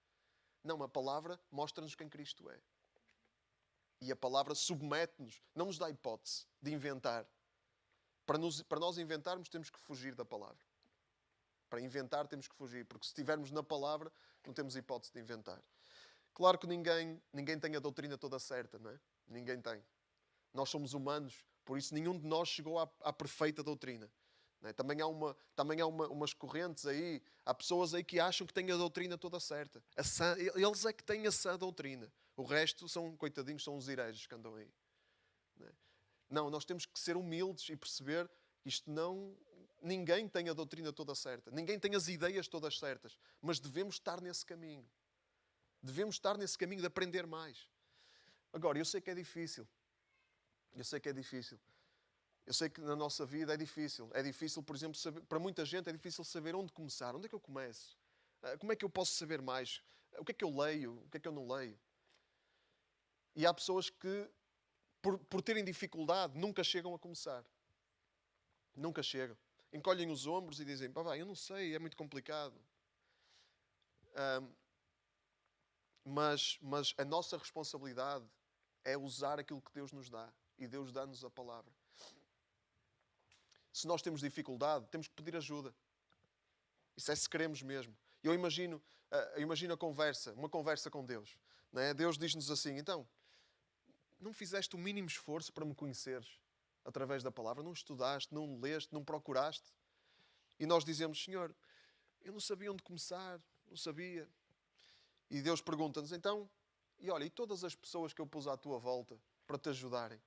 Não, a palavra mostra-nos quem Cristo é. E a palavra submete-nos, não nos dá hipótese de inventar. Para nós inventarmos, temos que fugir da palavra. Para inventar, temos que fugir. Porque se estivermos na palavra, não temos hipótese de inventar. Claro que ninguém tem a doutrina toda certa, não é? Ninguém tem. Nós somos humanos, por isso nenhum de nós chegou à perfeita doutrina. Não é? Também há umas correntes aí, há pessoas aí que acham que têm a doutrina toda certa. Eles é que têm a sã doutrina. O resto são, coitadinhos, são os hereges que andam aí. Não, nós temos que ser humildes e perceber que ninguém tem a doutrina toda certa. Ninguém tem as ideias todas certas. Mas devemos estar nesse caminho. Devemos estar nesse caminho de aprender mais. Agora, eu sei que é difícil. Eu sei que é difícil. Eu sei que na nossa vida é difícil. É difícil, por exemplo, para muita gente é difícil saber onde começar. Onde é que eu começo? Como é que eu posso saber mais? O que é que eu leio? O que é que eu não leio? E há pessoas que, por terem dificuldade, nunca chegam a começar. Nunca chegam. Encolhem os ombros e dizem, pá, eu não sei, é muito complicado. Mas a nossa responsabilidade é usar aquilo que Deus nos dá. E Deus dá-nos a palavra. Se nós temos dificuldade, temos que pedir ajuda. Isso é se queremos mesmo. Eu imagino uma conversa com Deus. Não é? Deus diz-nos assim, então, não fizeste o mínimo esforço para me conheceres através da palavra? Não estudaste, não leste, não procuraste? E nós dizemos, Senhor, eu não sabia onde começar, não sabia. E Deus pergunta-nos, então, e todas as pessoas que eu pus à tua volta para te ajudarem?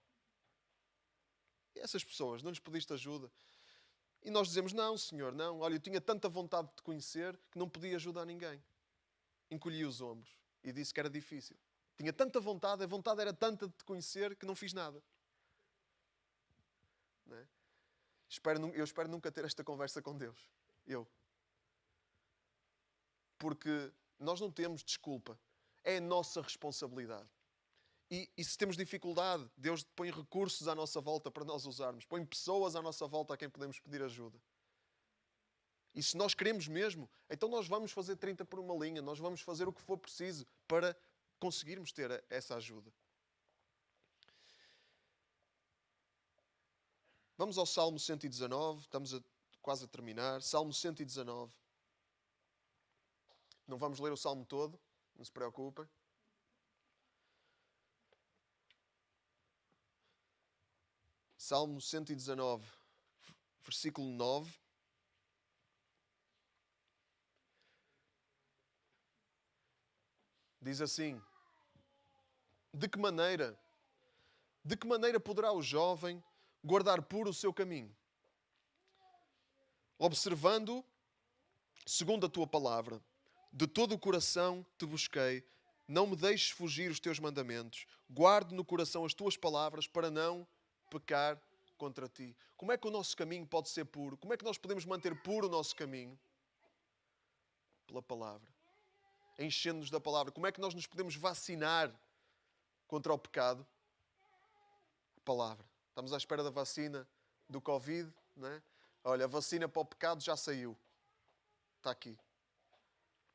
E essas pessoas, não lhes pediste ajuda? E nós dizemos, não, Senhor, não. Olha, eu tinha tanta vontade de te conhecer que não podia ajudar ninguém. Encolhi os ombros e disse que era difícil. Tinha tanta vontade, a vontade era tanta de te conhecer que não fiz nada. Não é? Eu espero nunca ter esta conversa com Deus. Porque nós não temos desculpa. É a nossa responsabilidade. E se temos dificuldade, Deus põe recursos à nossa volta para nós usarmos. Põe pessoas à nossa volta a quem podemos pedir ajuda. E se nós queremos mesmo, então nós vamos fazer 30 por uma linha. Nós vamos fazer o que for preciso para conseguirmos ter essa ajuda. Vamos ao Salmo 119. Estamos quase a terminar. Salmo 119. Não vamos ler o Salmo todo. Não se preocupem. Salmo 119, versículo 9. Diz assim: de que maneira De que maneira poderá o jovem guardar puro o seu caminho? Observando, segundo a tua palavra, de todo o coração te busquei, não me deixes fugir os teus mandamentos, guarde no coração as tuas palavras para não pecar contra ti. Como é que o nosso caminho pode ser puro? Como é que nós podemos manter puro o nosso caminho? Pela palavra. Enchendo-nos da palavra. Como é que nós nos podemos vacinar contra o pecado? A palavra. Estamos à espera da vacina do Covid, não é? Olha, a vacina para o pecado já saiu. Está aqui.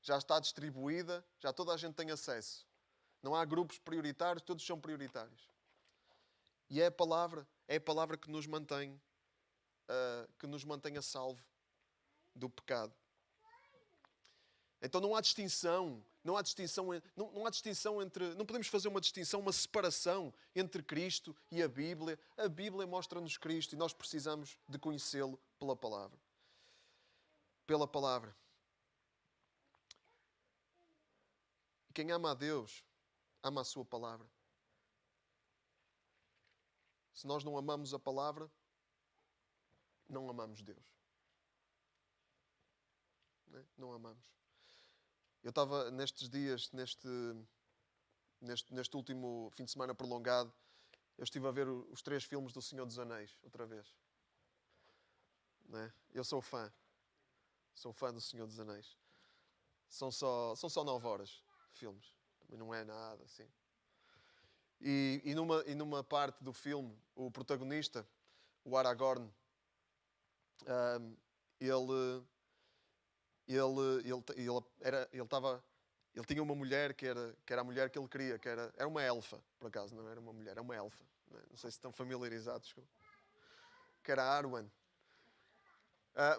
Já está distribuída, já toda a gente tem acesso. Não há grupos prioritários, todos são prioritários. E é a palavra que nos mantém a salvo do pecado. Então não há distinção entre, não podemos fazer uma distinção, uma separação entre Cristo e a Bíblia. A Bíblia mostra-nos Cristo e nós precisamos de conhecê-lo pela palavra. Pela palavra. E quem ama a Deus, ama a sua palavra. Se nós não amamos a palavra, não amamos Deus. Não amamos. Eu estava nestes dias, neste último fim de semana prolongado, eu estive a ver os 3 filmes do Senhor dos Anéis, outra vez. Eu sou fã do Senhor dos Anéis. São só 9 horas de filmes, também não é nada assim. E numa parte do filme, o protagonista, o Aragorn, ele tinha uma mulher que era a mulher que ele queria, era uma elfa, por acaso, não era uma mulher, era uma elfa. Não sei se estão familiarizados com... Que era Arwen.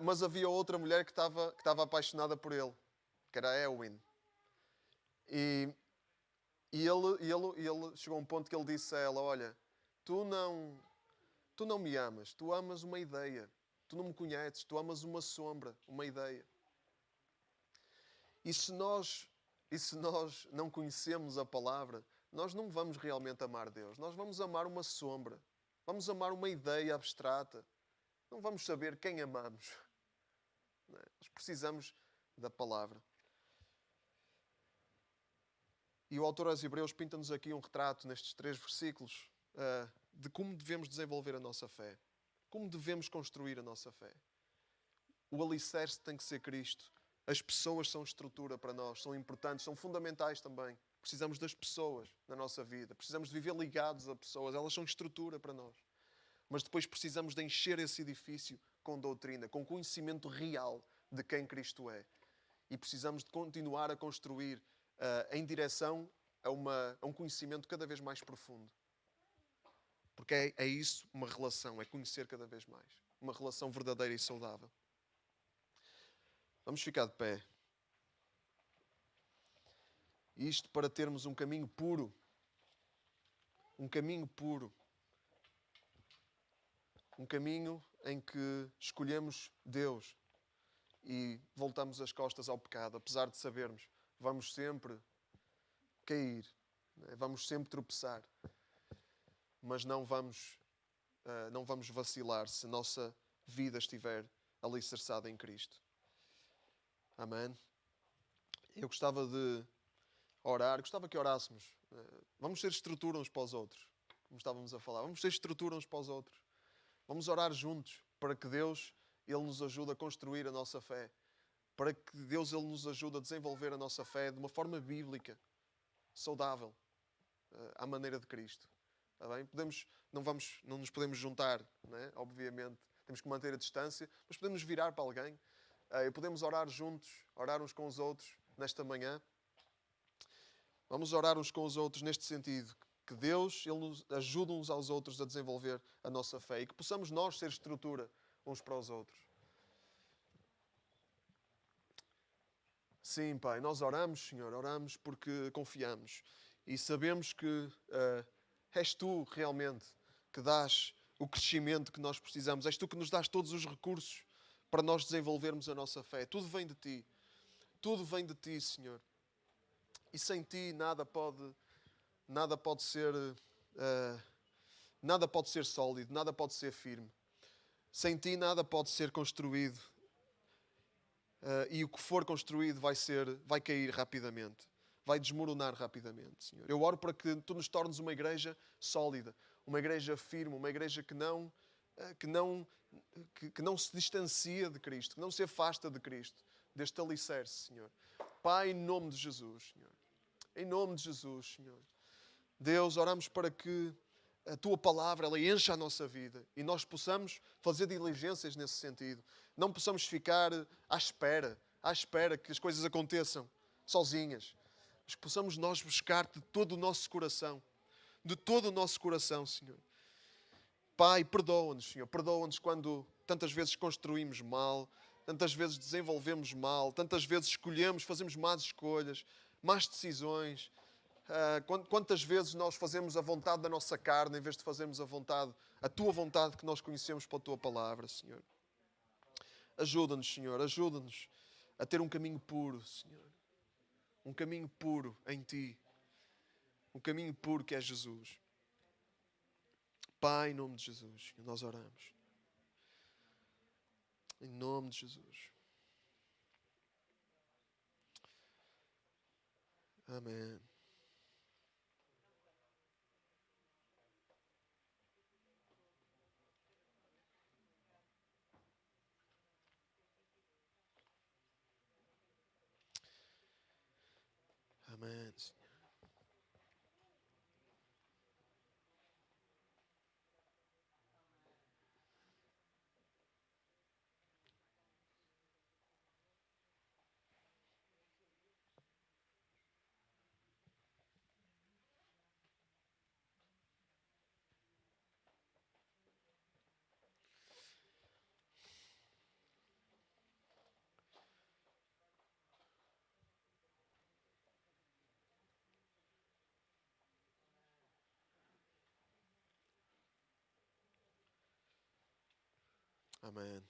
Mas havia outra mulher que estava apaixonada por ele, que era a Éowyn. E ele chegou a um ponto que ele disse a ela, olha, tu não me amas, tu amas uma ideia. Tu não me conheces, tu amas uma sombra, uma ideia. E se nós não conhecemos a palavra, nós não vamos realmente amar Deus. Nós vamos amar uma sombra. Vamos amar uma ideia abstrata. Não vamos saber quem amamos. Nós precisamos da palavra. E o autor aos Hebreus pinta-nos aqui um retrato nestes 3 versículos de como devemos desenvolver a nossa fé. Como devemos construir a nossa fé. O alicerce tem que ser Cristo. As pessoas são estrutura para nós, são importantes, são fundamentais também. Precisamos das pessoas na nossa vida. Precisamos de viver ligados a pessoas. Elas são estrutura para nós. Mas depois precisamos de encher esse edifício com doutrina, com conhecimento real de quem Cristo é. E precisamos de continuar a construir em direção a um conhecimento cada vez mais profundo. Porque é isso uma relação, é conhecer cada vez mais. Uma relação verdadeira e saudável. Vamos ficar de pé. Isto para termos um caminho puro. Um caminho puro. Um caminho em que escolhemos Deus e voltamos as costas ao pecado, apesar de sabermos, vamos sempre cair, vamos sempre tropeçar, mas não vamos vacilar se a nossa vida estiver alicerçada em Cristo. Amém? Eu gostava de orar, gostava que orássemos. Vamos ser estrutura uns para os outros, como estávamos a falar. Vamos ser estrutura uns para os outros. Vamos orar juntos para que Deus Ele nos ajude a construir a nossa fé. Para que Deus Ele nos ajude a desenvolver a nossa fé de uma forma bíblica, saudável, à maneira de Cristo. Está bem? Não nos podemos juntar, obviamente. Temos que manter a distância, mas podemos virar para alguém. E podemos orar juntos, orar uns com os outros nesta manhã. Vamos orar uns com os outros neste sentido. Que Deus Ele nos ajude uns aos outros a desenvolver a nossa fé. E que possamos nós ser estrutura uns para os outros. Sim, Pai, nós oramos, Senhor, oramos porque confiamos. E sabemos que és Tu realmente que dás o crescimento que nós precisamos. És Tu que nos dás todos os recursos para nós desenvolvermos a nossa fé. Tudo vem de Ti. Tudo vem de Ti, Senhor. E sem Ti nada pode ser nada pode ser sólido, nada pode ser firme. Sem Ti nada pode ser construído. E o que for construído vai cair rapidamente. Vai desmoronar rapidamente, Senhor. Eu oro para que Tu nos tornes uma igreja sólida, uma igreja firme, uma igreja que não se distancia de Cristo, que não se afasta de Cristo, deste alicerce, Senhor. Pai, em nome de Jesus, Senhor. Em nome de Jesus, Senhor. Deus, oramos para que a Tua palavra ela encha a nossa vida e nós possamos fazer diligências nesse sentido. Não possamos ficar à espera que as coisas aconteçam sozinhas. Mas que possamos nós buscar de todo o nosso coração, Senhor. Pai, perdoa-nos, Senhor. Perdoa-nos quando tantas vezes construímos mal, tantas vezes desenvolvemos mal, tantas vezes escolhemos, fazemos más escolhas, más decisões. Quantas vezes nós fazemos a vontade da nossa carne em vez de fazermos a Tua vontade que nós conhecemos pela Tua palavra, Senhor. Ajuda-nos, Senhor. Ajuda-nos a ter um caminho puro, Senhor. Um caminho puro em Ti. Um caminho puro que é Jesus. Pai, em nome de Jesus, nós oramos. Em nome de Jesus. Amém. Amém, Senhor. Amém.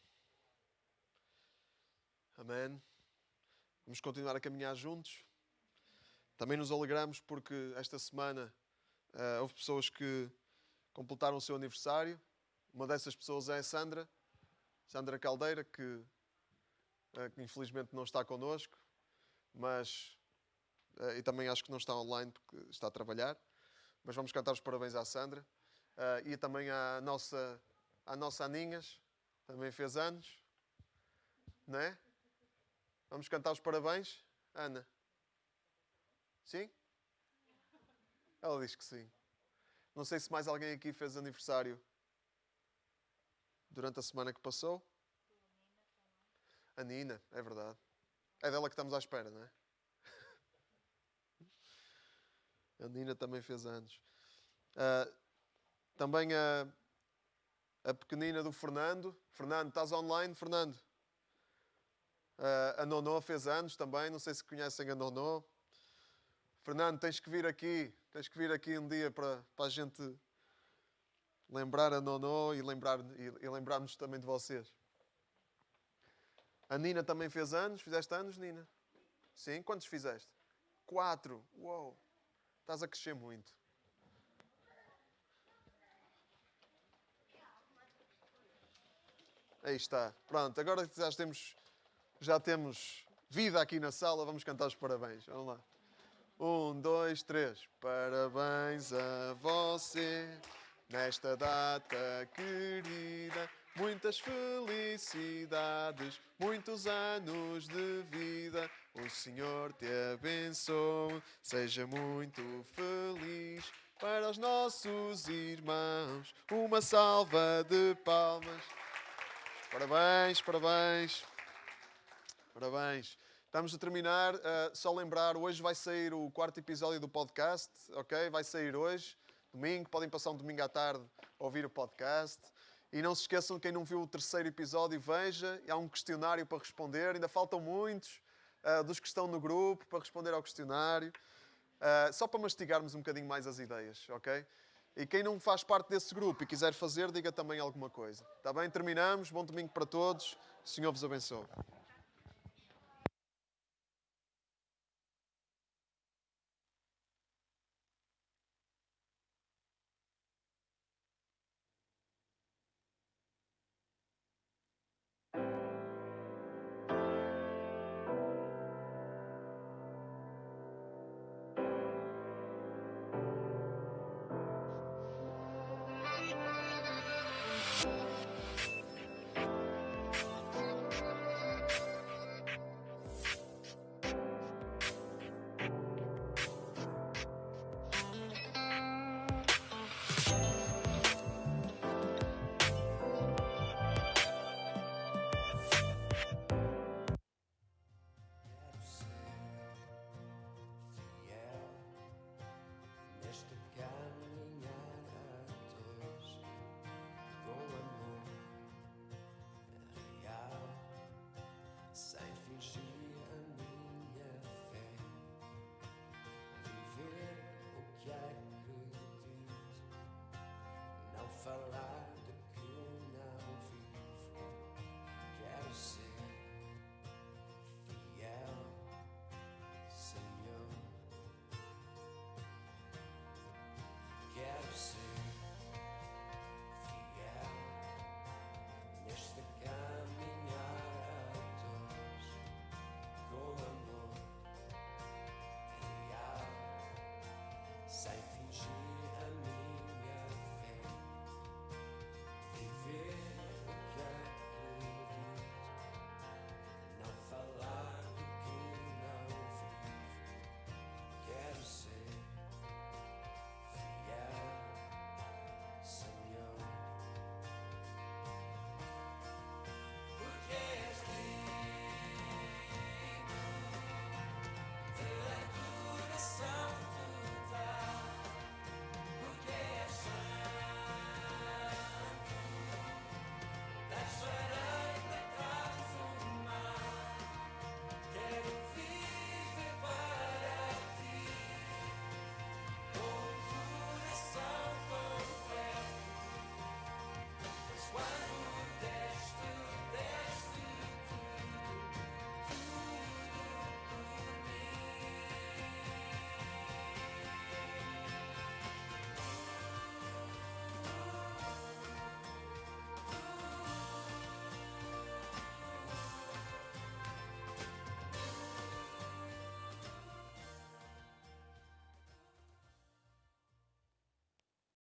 Amém. Vamos continuar a caminhar juntos. Também nos alegramos porque esta semana houve pessoas que completaram o seu aniversário. Uma dessas pessoas é a Sandra Caldeira, que infelizmente não está connosco, mas e também acho que não está online porque está a trabalhar. Mas vamos cantar os parabéns à Sandra. E também à nossa Aninhas, também fez anos, não é? Vamos cantar os parabéns, Ana? Sim? Ela diz que sim. Não sei se mais alguém aqui fez aniversário durante a semana que passou. A Nina, é verdade. É dela que estamos à espera, não é? A Nina também fez anos. Também a pequenina do Fernando. Fernando, estás online, Fernando? A Nonô fez anos também. Não sei se conhecem a Nonô. Fernando, tens que vir aqui um dia para a gente lembrar a Nonô e lembrarmos também de vocês. A Nina também fez anos. Fizeste anos, Nina? Sim? Quantos fizeste? 4. Uou! Estás a crescer muito. Aí está. Pronto, agora que já temos vida aqui na sala, vamos cantar os parabéns. Vamos lá. 1, 2, 3. Parabéns a você nesta data querida. Muitas felicidades, muitos anos de vida. O Senhor te abençoe, seja muito feliz. Para os nossos irmãos, uma salva de palmas. Parabéns, parabéns. Parabéns. Estamos a terminar. Só lembrar, hoje vai sair o 4º episódio do podcast, ok? Vai sair hoje, domingo. Podem passar um domingo à tarde a ouvir o podcast. E não se esqueçam, quem não viu o 3º episódio, veja. Há um questionário para responder. Ainda faltam muitos dos que estão no grupo para responder ao questionário. Só para mastigarmos um bocadinho mais as ideias, ok? E quem não faz parte desse grupo e quiser fazer, diga também alguma coisa. Está bem? Terminamos. Bom domingo para todos. O Senhor vos abençoe.